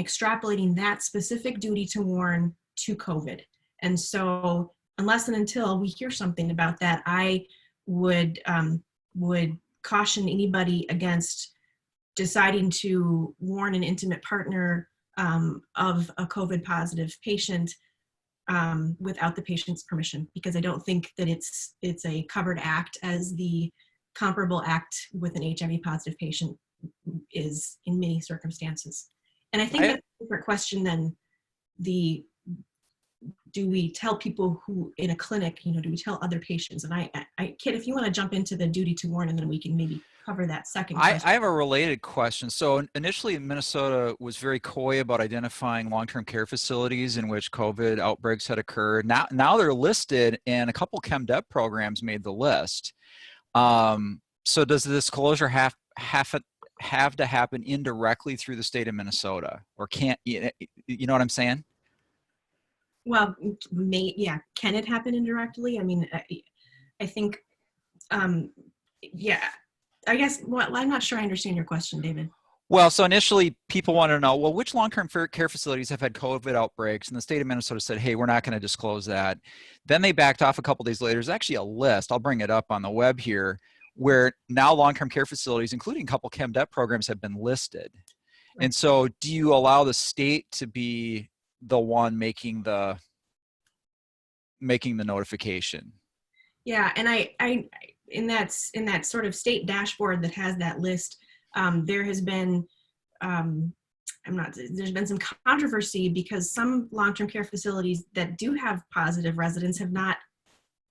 Speaker 2: extrapolating that specific duty to warn to COVID. And so unless and until we hear something about that, I would caution anybody against deciding to warn an intimate partner of a COVID positive patient without the patient's permission, because I don't think that it's a covered act as the comparable act with an HIV positive patient is in many circumstances. And I think that's a different question than do we tell people who in a clinic, do we tell other patients? And Kit, if you want to jump into the duty to warn, and then we can maybe cover that second question.
Speaker 1: I have a related question. So initially Minnesota was very coy about identifying long-term care facilities in which COVID outbreaks had occurred. Now they're listed, and a couple ChemDep programs made the list. So does the disclosure have to happen indirectly through the state of Minnesota, or can't, you know what I'm saying?
Speaker 2: Well, can it happen indirectly? I mean, I think, yeah, I guess, well, I'm not sure I understand your question, David.
Speaker 1: Well, so initially people wanted to know, well, which long-term care facilities have had COVID outbreaks? And the state of Minnesota said, hey, we're not going to disclose that. Then they backed off a couple days later. There's actually a list, I'll bring it up on the web here, where now long-term care facilities, including a couple ChemDep programs, have been listed. Right. And so do you allow the state to be the one making the notification? Yeah,
Speaker 2: and I in that sort of state dashboard that has that list, there has been there's been some controversy because some long-term care facilities that do have positive residents have not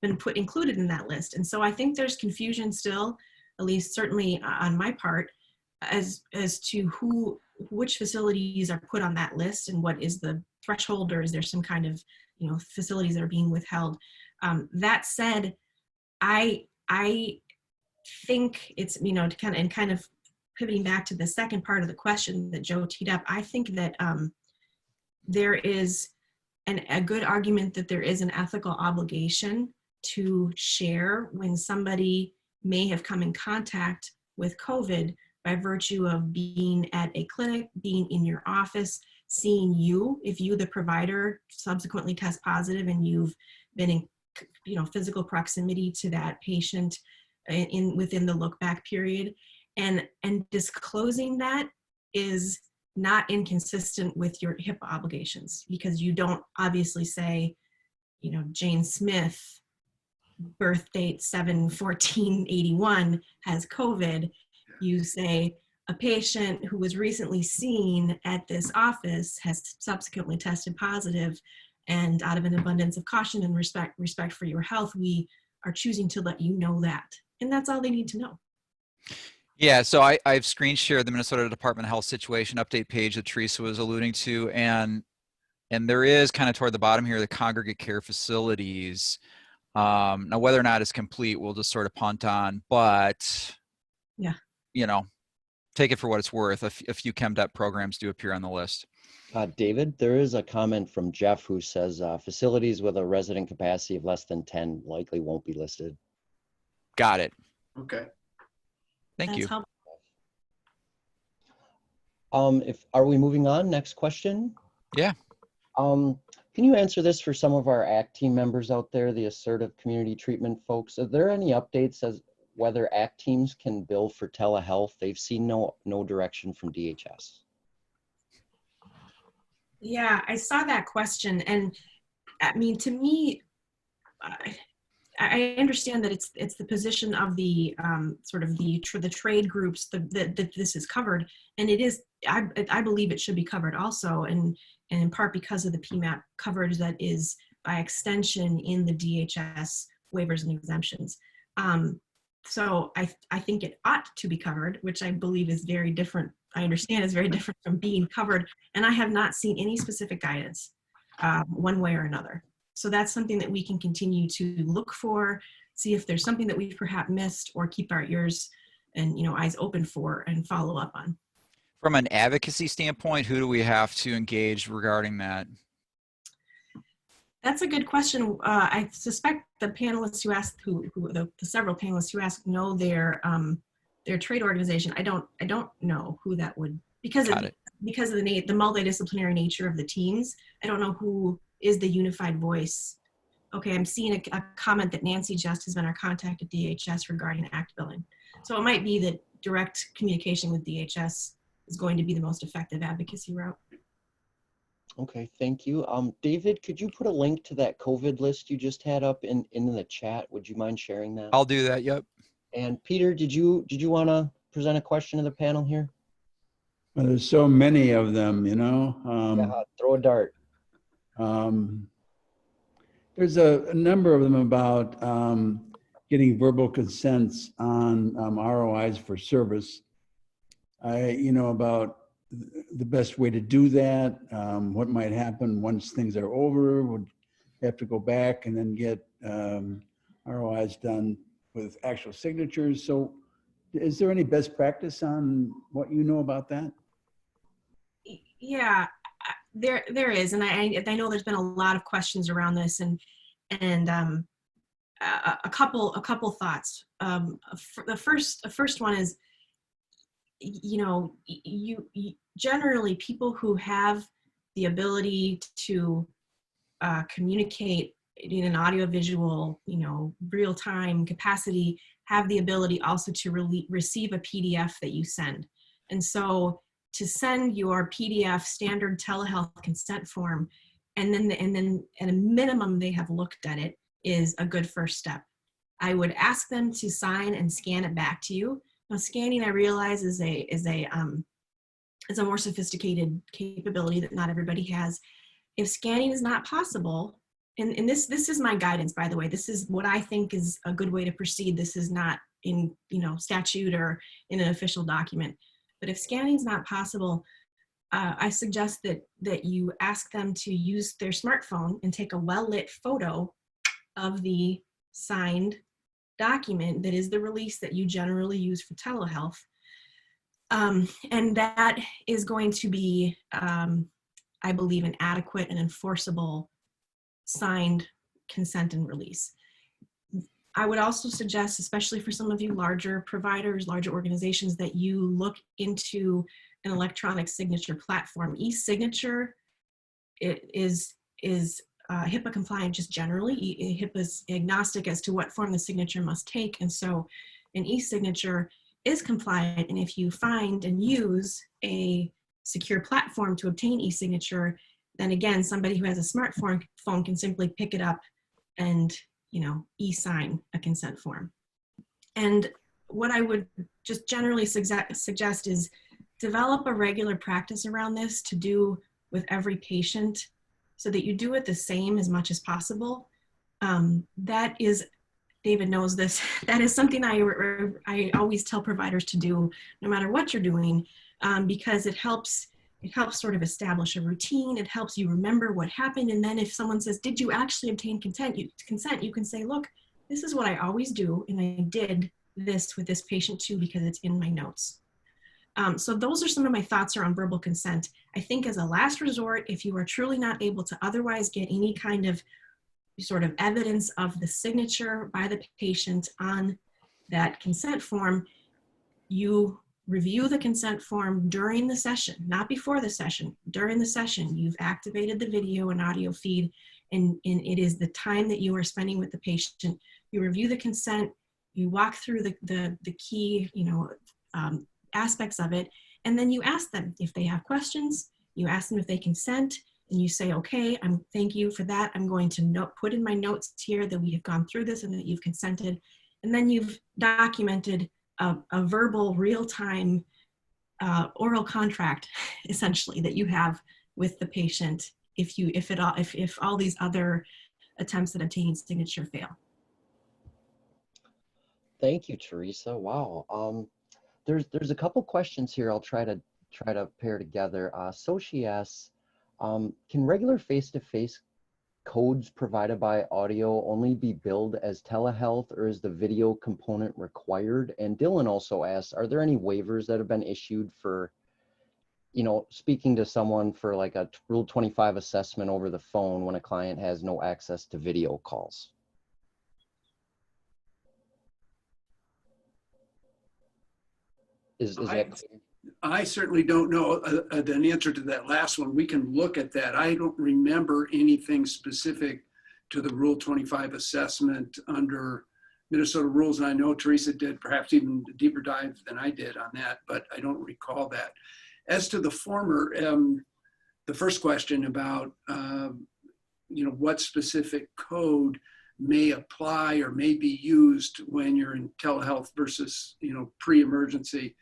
Speaker 2: been included in that list. And so I think there's confusion still, at least certainly on my part, as to which facilities are put on that list and what is the threshold, or is there some kind of, facilities that are being withheld. That said, I think it's, to kind of pivoting back to the second part of the question that Joe teed up, I think that there is a good argument that there is an ethical obligation to share when somebody may have come in contact with COVID by virtue of being at a clinic, being in your office, seeing you. If you, the provider, subsequently test positive and you've been in physical proximity to that patient within the look back period, and disclosing that is not inconsistent with your HIPAA obligations, because you don't obviously say, Jane Smith, birth date 7/14/81, has COVID. You say a patient who was recently seen at this office has subsequently tested positive, and out of an abundance of caution and respect for your health, we are choosing to let you know that. And that's all they need to know.
Speaker 1: Yeah, so I've screen shared the Minnesota Department of Health situation update page that Teresa was alluding to, and there is kind of toward the bottom here the congregate care facilities. Now, whether or not it's complete, we'll just sort of punt on, but
Speaker 2: yeah,
Speaker 1: take it for what it's worth. A few ChemDep programs do appear on the list.
Speaker 4: David, there is a comment from Jeff who says facilities with a resident capacity of less than 10 likely won't be listed.
Speaker 1: Got it.
Speaker 3: Okay.
Speaker 1: Thank you.
Speaker 4: Are we moving on? Next question.
Speaker 1: Yeah.
Speaker 4: Can you answer this for some of our ACT team members out there, the assertive community treatment folks? Are there any updates as whether ACT teams can bill for telehealth? They've seen no direction from DHS.
Speaker 2: Yeah, I saw that question, and I mean, to me, I understand that it's the position of the sort of the trade groups that this is covered, and it is. I believe it should be covered also, and in part because of the PMAP coverage that is by extension in the DHS waivers and exemptions. So I think it ought to be covered, which I believe is very different. I understand is very different from being covered, and I have not seen any specific guidance one way or another. So that's something that we can continue to look for, see if there's something that we've perhaps missed, or keep our ears and eyes open for and follow up on.
Speaker 1: From an advocacy standpoint, who do we have to engage regarding that?
Speaker 2: That's a good question. I suspect the panelists who asked, the several panelists who asked, know their trade organization. I don't know who that would, because of the multidisciplinary nature of the teams. I don't know who is the unified voice. Okay, I'm seeing a comment that Nancy Just has been our contact at DHS regarding ACT billing. So it might be that direct communication with DHS is going to be the most effective advocacy route.
Speaker 4: Okay, thank you. David, could you put a link to that COVID list you just had up in the chat? Would you mind sharing that?
Speaker 1: I'll do that, yep.
Speaker 4: And Peter, did you want to present a question to the panel here?
Speaker 5: Well, there's so many of them,
Speaker 4: Yeah, throw a dart.
Speaker 5: There's a number of them about getting verbal consents on ROIs for service. About the best way to do that, what might happen once things are over, would have to go back and then get ROIs done with actual signatures. So is there any best practice on what you know about that?
Speaker 2: Yeah, there is, and I know there's been a lot of questions around this, and a couple thoughts. The first one is, you generally, people who have the ability to communicate in an audiovisual, real-time capacity, have the ability also to receive a PDF that you send. And so to send your PDF standard telehealth consent form, and then at a minimum they have looked at it, is a good first step. I would ask them to sign and scan it back to you. Now, scanning, I realize, is a more sophisticated capability that not everybody has. If scanning is not possible, and this is my guidance, by the way, this is what I think is a good way to proceed. This is not in statute or in an official document. But if scanning is not possible, I suggest that you ask them to use their smartphone and take a well-lit photo of the signed document that is the release that you generally use for telehealth. And that is going to be, I believe, an adequate and enforceable signed consent and release. I would also suggest, especially for some of you larger providers, larger organizations, that you look into an electronic signature platform. E-signature is HIPAA compliant just generally. HIPAA is agnostic as to what form the signature must take. And so an e-signature is compliant. And if you find and use a secure platform to obtain e-signature, then again, somebody who has a smartphone can simply pick it up and, e-sign a consent form. And what I would just generally suggest is develop a regular practice around this to do with every patient so that you do it the same as much as possible. That is, David knows this, that is something I always tell providers to do no matter what you're doing, because it helps sort of establish a routine. It helps you remember what happened. And then if someone says, did you actually obtain consent? You can say, look, this is what I always do. And I did this with this patient too, because it's in my notes. So those are some of my thoughts around verbal consent. I think as a last resort, if you are truly not able to otherwise get any kind of sort of evidence of the signature by the patient on that consent form, you review the consent form during the session, not before the session, during the session. You've activated the video and audio feed, and it is the time that you are spending with the patient. You review the consent, you walk through the key, aspects of it, and then you ask them if they have questions, you ask them if they consent, and you say, okay, thank you for that. I'm going to put in my notes here that we have gone through this and that you've consented. And then you've documented a verbal, real-time oral contract, essentially, that you have with the patient if all these other attempts at obtaining signature fail.
Speaker 4: Thank you, Teresa. Wow. There's a couple questions here I'll try to pair together. Sochi asks, can regular face-to-face codes provided by audio only be billed as telehealth, or is the video component required? And Dylan also asks, are there any waivers that have been issued for, speaking to someone for like a Rule 25 assessment over the phone when a client has no access to video calls? Is that clear?
Speaker 3: I certainly don't know an answer to that last one. We can look at that. I don't remember anything specific to the Rule 25 assessment under Minnesota rules. And I know Teresa did perhaps even a deeper dive than I did on that, but I don't recall that. As to the former, the first question about, what specific code may apply or may be used when you're in telehealth versus, pre-emergency.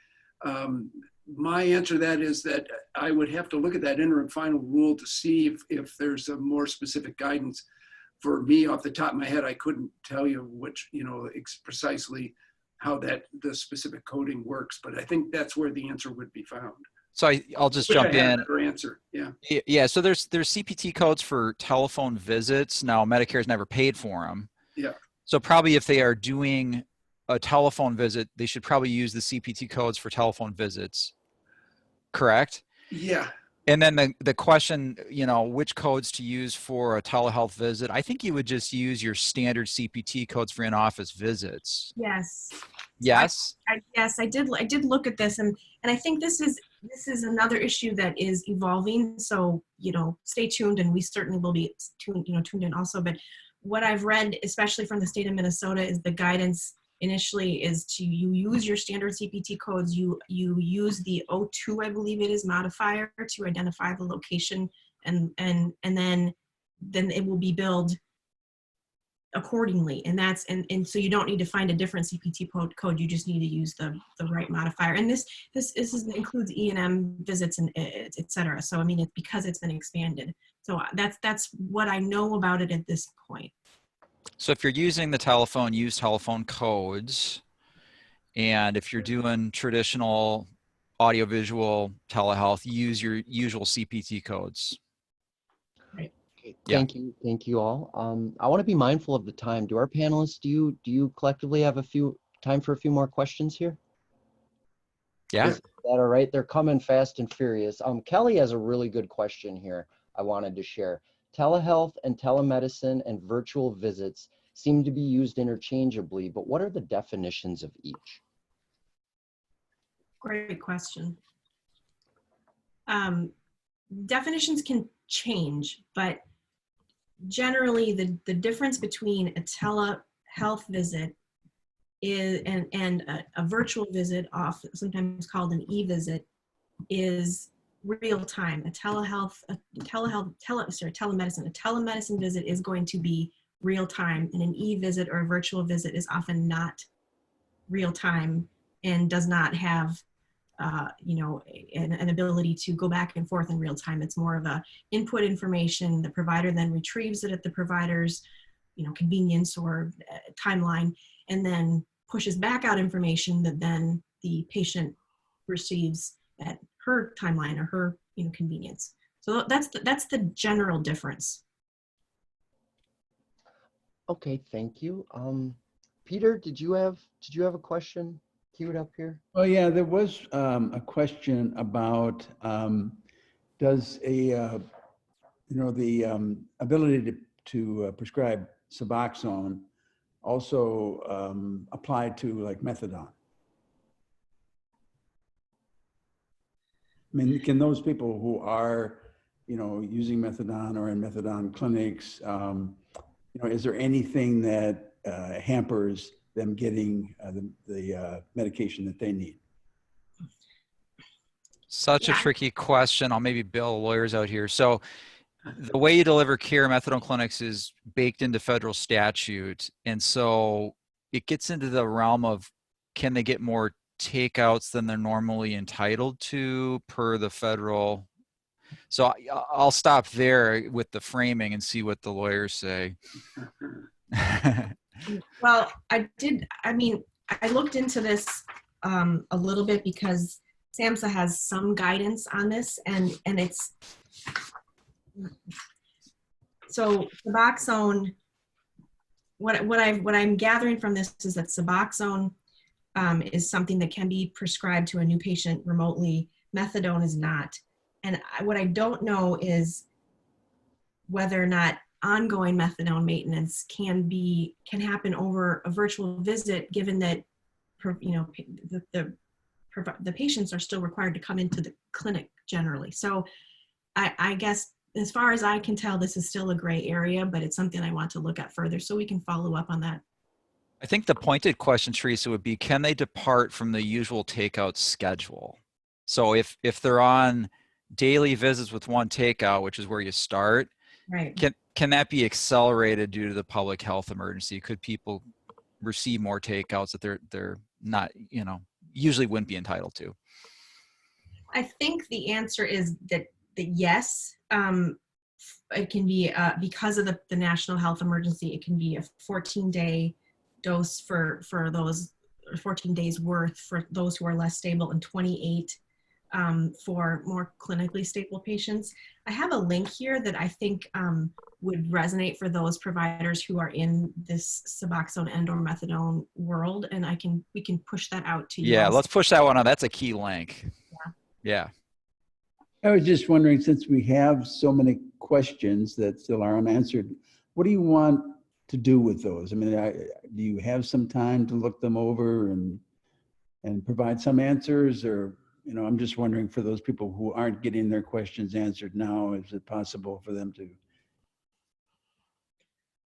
Speaker 3: My answer to that is that I would have to look at that interim final rule to see if there's a more specific guidance. For me, off the top of my head, I couldn't tell you which, precisely how the specific coding works, but I think that's where the answer would be found.
Speaker 1: So I'll just jump in.
Speaker 3: Answer. Yeah.
Speaker 1: Yeah. So there's CPT codes for telephone visits. Now Medicare's never paid for them.
Speaker 3: Yeah.
Speaker 1: So probably if they are doing a telephone visit, they should probably use the CPT codes for telephone visits. Correct?
Speaker 3: Yeah.
Speaker 1: And then the question, which codes to use for a telehealth visit, I think you would just use your standard CPT codes for in-office visits.
Speaker 2: Yes.
Speaker 1: Yes?
Speaker 2: Yes, I did look at this, and I think this is another issue that is evolving. So, stay tuned, and we certainly will be tuned in also. But what I've read, especially from the state of Minnesota, is the guidance initially is to use your standard CPT codes. You use the O2, I believe it is, modifier to identify the location, and then it will be billed accordingly. And so you don't need to find a different CPT code. You just need to use the right modifier. And this includes E&M visits and et cetera. So I mean, it's because it's been expanded. So that's what I know about it at this point.
Speaker 1: So if you're using the telephone, use telephone codes. And if you're doing traditional audiovisual telehealth, use your usual CPT codes.
Speaker 2: Right.
Speaker 4: Okay,
Speaker 1: Yeah.
Speaker 4: thank you all. I want to be mindful of the time. Do our panelists, do you collectively have time for a few more questions here?
Speaker 1: Yeah.
Speaker 4: Is that all right? They're coming fast and furious. Kelly has a really good question here I wanted to share. Telehealth and telemedicine and virtual visits seem to be used interchangeably, but what are the definitions of each?
Speaker 2: Great question. Definitions can change, but generally the difference between a telehealth visit is and a virtual visit, sometimes called an e-visit, is real time. Telemedicine. A telemedicine visit is going to be real time, and an e-visit or a virtual visit is often not real time and does not have an ability to go back and forth in real time. It's more of a input information. The provider then retrieves it at the provider's convenience or timeline, and then pushes back out information that then the patient receives at her timeline or her convenience. So that's the general difference.
Speaker 4: Okay, thank you. Peter, did you have a question queued up here?
Speaker 5: Oh yeah, there was a question about does the ability to prescribe Suboxone also apply to like methadone? I mean, can those people who are, using methadone or in methadone clinics, is there anything that hampers them getting the medication that they need?
Speaker 1: Such a tricky question. I'll maybe bail lawyers out here. So the way you deliver care in methadone clinics is baked into federal statute. And so it gets into the realm of, can they get more takeouts than they're normally entitled to per the federal? So I'll stop there with the framing and see what the lawyers say.
Speaker 2: Well, I looked into this a little bit because SAMHSA has some guidance on this, and it's, so Suboxone, what I'm gathering from this is that Suboxone is something that can be prescribed to a new patient remotely. Methadone is not. And what I don't know is whether or not ongoing methadone maintenance can happen over a virtual visit, given that the patients are still required to come into the clinic generally. So I guess as far as I can tell, this is still a gray area, but it's something I want to look at further so we can follow up on that.
Speaker 1: I think the pointed question, Teresa, would be, can they depart from the usual takeout schedule? So if they're on daily visits with one takeout, which is where you start,
Speaker 2: right?
Speaker 1: Can that be accelerated due to the public health emergency? Could people receive more takeouts that they're not, usually wouldn't be entitled to?
Speaker 2: I think the answer is that yes. It can be, because of the national health emergency, it can be a 14-day dose for those, or 14 days worth for those who are less stable, and 28 for more clinically stable patients. I have a link here that I think would resonate for those providers who are in this Suboxone and or methadone world, and we can push that out to you.
Speaker 1: Yeah,
Speaker 2: also.
Speaker 1: let's push that one on. That's a key link. Yeah.
Speaker 5: I was just wondering, since we have so many questions that still are unanswered, what do you want to do with those? I mean, do you have some time to look them over and provide some answers? Or, I'm just wondering, for those people who aren't getting their questions answered now, is it possible for them to?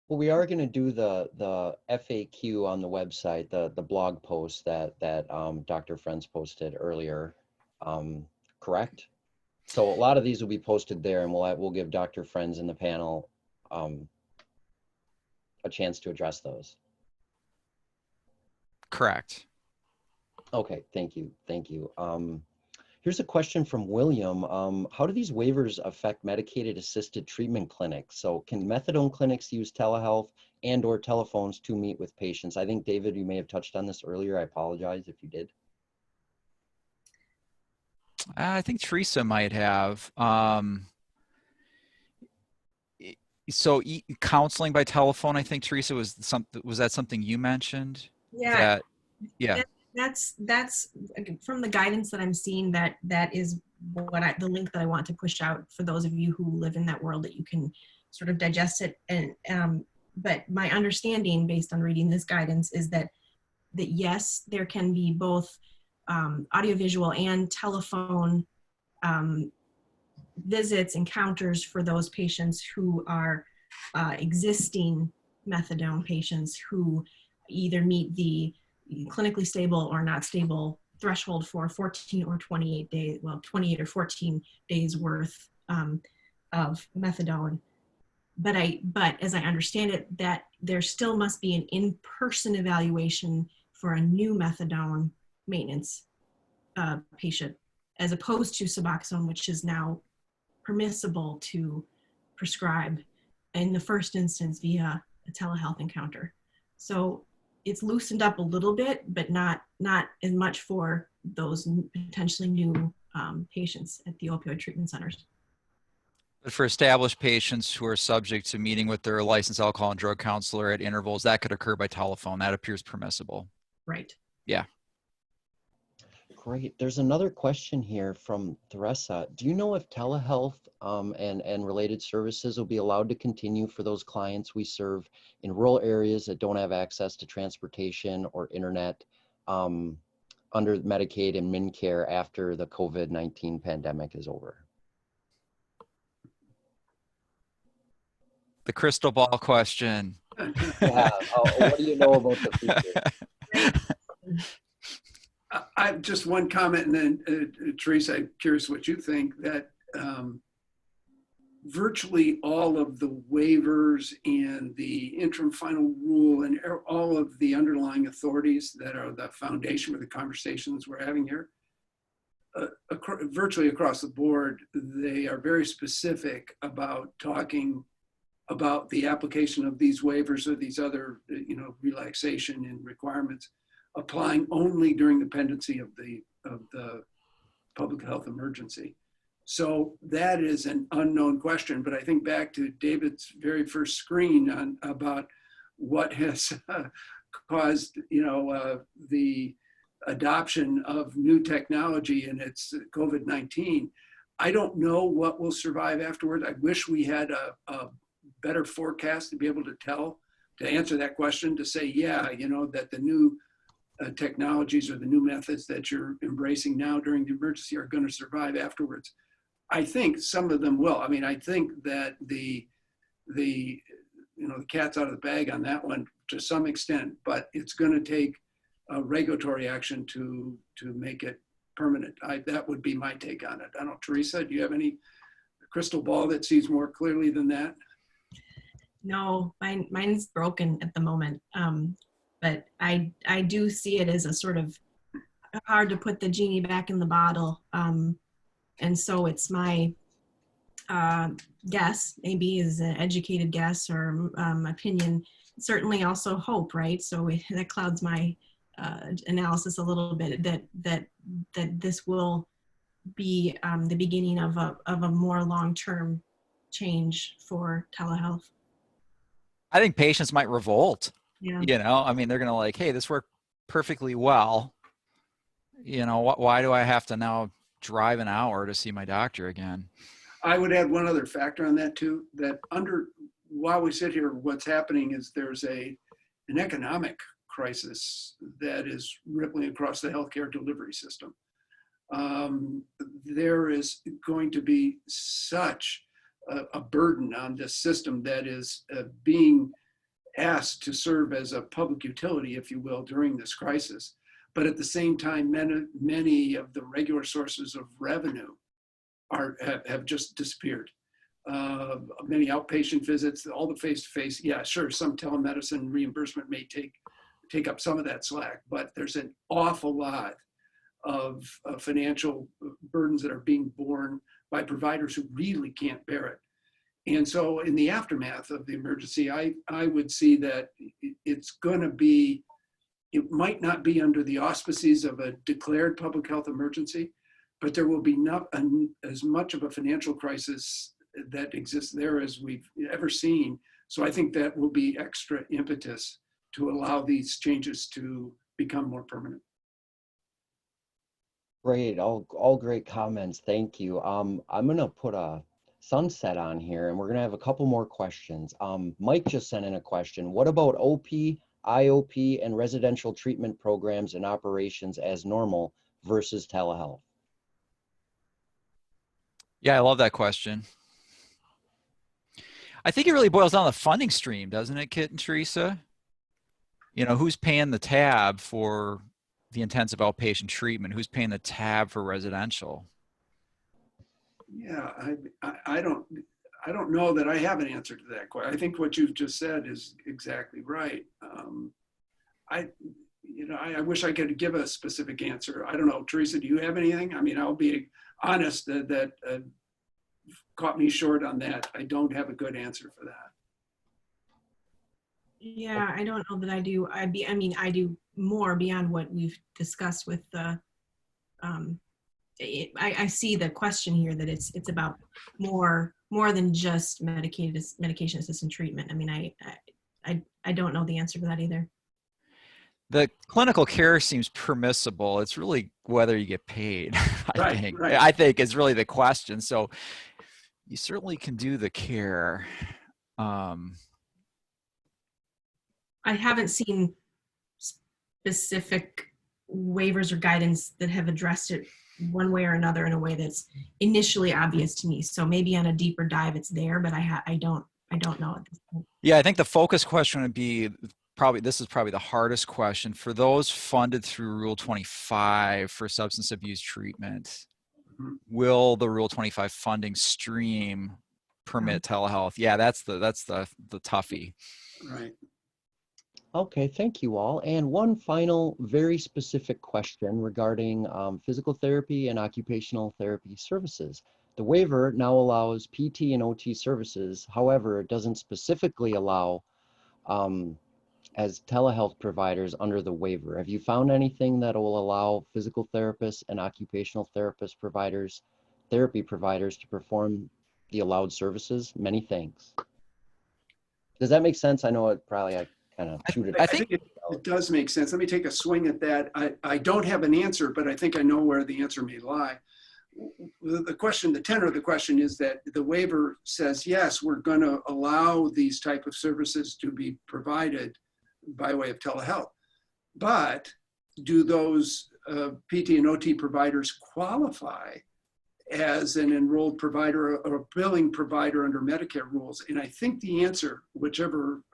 Speaker 4: Well, we are going to do the FAQ on the website, the blog post that Dr. Friends posted earlier, correct? So a lot of these will be posted there, and we'll give Dr. Friends and the panel a chance to address those.
Speaker 1: Correct.
Speaker 4: Okay, thank you. Here's a question from William. How do these waivers affect medicated assisted treatment clinics? So can methadone clinics use telehealth and or telephones to meet with patients? I think, David, you may have touched on this earlier. I apologize if you did.
Speaker 1: I think Teresa might have. So counseling by telephone, I think Teresa was that something you mentioned?
Speaker 2: Yeah,
Speaker 1: That, yeah.
Speaker 2: that's from the guidance that I'm seeing. That is the link that I want to push out for those of you who live in that world, that you can sort of digest it. And but my understanding, based on reading this guidance, is that yes, there can be both audiovisual and telephone visits, encounters for those patients who are existing methadone patients who either meet the clinically stable or not stable threshold for 14 or 28 days, well, 28 or 14 days worth of methadone. But as I understand it, that there still must be an in-person evaluation for a new methadone maintenance patient, as opposed to Suboxone, which is now permissible to prescribe in the first instance via a telehealth encounter. So it's loosened up a little bit, but not as much for those potentially new patients at the opioid treatment centers.
Speaker 1: But for established patients who are subject to meeting with their licensed alcohol and drug counselor at intervals, that could occur by telephone. That appears permissible.
Speaker 2: Right.
Speaker 1: Yeah.
Speaker 4: Great. There's another question here from Teresa. Do you know if telehealth and related services will be allowed to continue for those clients we serve in rural areas that don't have access to transportation or internet under Medicaid and Medicare after the COVID-19 pandemic is over?
Speaker 1: The crystal ball question.
Speaker 4: Yeah. What do you know about the future?
Speaker 3: I have just one comment, and then Teresa, I'm curious what you think, that virtually all of the waivers and the interim final rule and all of the underlying authorities that are the foundation for the conversations we're having here, virtually across the board, they are very specific about talking about the application of these waivers or these other, relaxation and requirements applying only during the pendency of the public health emergency. So that is an unknown question, but I think back to David's very first screen about what has caused, the adoption of new technology, and it's COVID-19. I don't know what will survive afterwards. I wish we had a better forecast to be able to answer that question, to say, yeah, that the new technologies or the new methods that you're embracing now during the emergency are going to survive afterwards. I think some of them will. I mean, I think that the cat's out of the bag on that one to some extent, but it's going to take regulatory action to make it permanent. That would be my take on it. I don't know, Teresa, do you have any crystal ball that sees more clearly than that?
Speaker 2: No, mine's broken at the moment. But I do see it as a sort of hard to put the genie back in the bottle. And so it's my guess, maybe is an educated guess or opinion, certainly also hope, right? So that clouds my analysis a little bit, that this will be the beginning of a more long-term change for telehealth.
Speaker 1: I think patients might revolt.
Speaker 2: Yeah.
Speaker 1: I mean, they're going to hey, this worked perfectly well. Why do I have to now drive an hour to see my doctor again?
Speaker 3: I would add one other factor on that too, that while we sit here, what's happening is there's an economic crisis that is rippling across the healthcare delivery system. There is going to be such a burden on this system that is being asked to serve as a public utility, if you will, during this crisis. But at the same time, many of the regular sources of revenue have just disappeared. Many outpatient visits, all the face-to-face, yeah, sure, some telemedicine reimbursement may take up some of that slack, but there's an awful lot of financial burdens that are being borne by providers who really can't bear it. And so in the aftermath of the emergency, I would see that it's going to be, it might not be under the auspices of a declared public health emergency, but there will be not as much of a financial crisis that exists there as we've ever seen. So I think that will be extra impetus to allow these changes to become more permanent.
Speaker 4: Great, all great comments. Thank you. I'm gonna put a sunset on here, and we're gonna have a couple more questions. Mike just sent in a question. What about OP, IOP, and residential treatment programs and operations as normal versus telehealth?
Speaker 1: Yeah, I love that question. I think it really boils down to the funding stream, doesn't it, Kit and Teresa? You know, who's paying the tab for the intensive outpatient treatment? Who's paying the tab for residential?
Speaker 3: Yeah, I don't know that I have an answer to that question. I think what you've just said is exactly right. I wish I could give a specific answer. I don't know, Teresa, do you have anything? I mean, I'll be honest that caught me short on that. I don't have a good answer for that.
Speaker 2: Yeah, I don't know that I do. I mean, I do more beyond what we've discussed with the. I see the question here that it's about more than just medication assisted treatment. I mean, I don't know the answer to that either.
Speaker 1: The clinical care seems permissible. It's really whether you get paid,
Speaker 3: Right.
Speaker 1: I think is really the question. So you certainly can do the care.
Speaker 2: I haven't seen specific waivers or guidance that have addressed it one way or another in a way that's initially obvious to me. So maybe on a deeper dive it's there, but I don't know at this point.
Speaker 1: Yeah, I think the focus question would be this is probably the hardest question for those funded through Rule 25 for substance abuse treatment.
Speaker 3: Mm-hmm.
Speaker 1: Will the Rule 25 funding stream permit telehealth? Yeah, that's the toughie.
Speaker 3: Right.
Speaker 4: Okay, thank you all. And one final very specific question regarding physical therapy and occupational therapy services. The waiver now allows PT and OT services. However, it doesn't specifically allow as telehealth providers under the waiver. Have you found anything that will allow physical therapists and occupational therapist providers, therapy providers to perform the allowed services? Many thanks. Does that make sense? I know it probably, I kind of chewed it.
Speaker 3: I think it does make sense. Let me take a swing at that. I don't have an answer, but I think I know where the answer may lie. The question, the tenor of the question is that the waiver says, yes, we're going to allow these type of services to be provided by way of telehealth. But do those PT and OT providers qualify as an enrolled provider or a billing provider under Medicare rules? And I think the answer,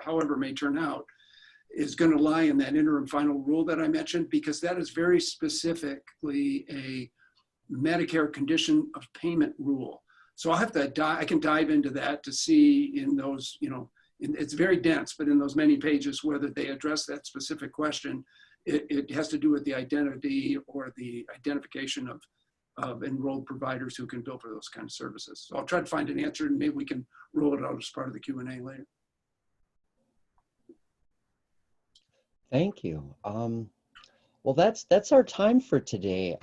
Speaker 3: however may turn out, is going to lie in that interim final rule that I mentioned, because that is very specifically a Medicare condition of payment rule. So I'll have to I can dive into that to see in those, it's very dense, but in those many pages, whether they address that specific question, it has to do with the identity or the identification of enrolled providers who can bill for those kind of services. So I'll try to find an answer, and maybe we can roll it out as part of the Q&A later.
Speaker 4: Thank you. Well, that's our time for today.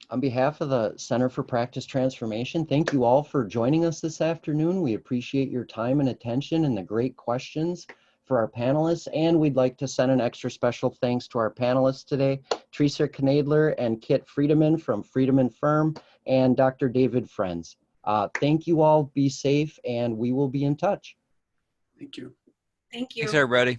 Speaker 4: On behalf of the Center for Practice Transformation, thank you all for joining us this afternoon. We appreciate your time and attention and the great questions for our panelists. And we'd like to send an extra special thanks to our panelists today, Teresa Knoedler and Kit Friedemann from Friedemann Firm, and Dr. David Friends. Thank you all. Be safe, and we will be in touch.
Speaker 3: Thank you.
Speaker 2: Thank you.
Speaker 1: Thanks, everybody.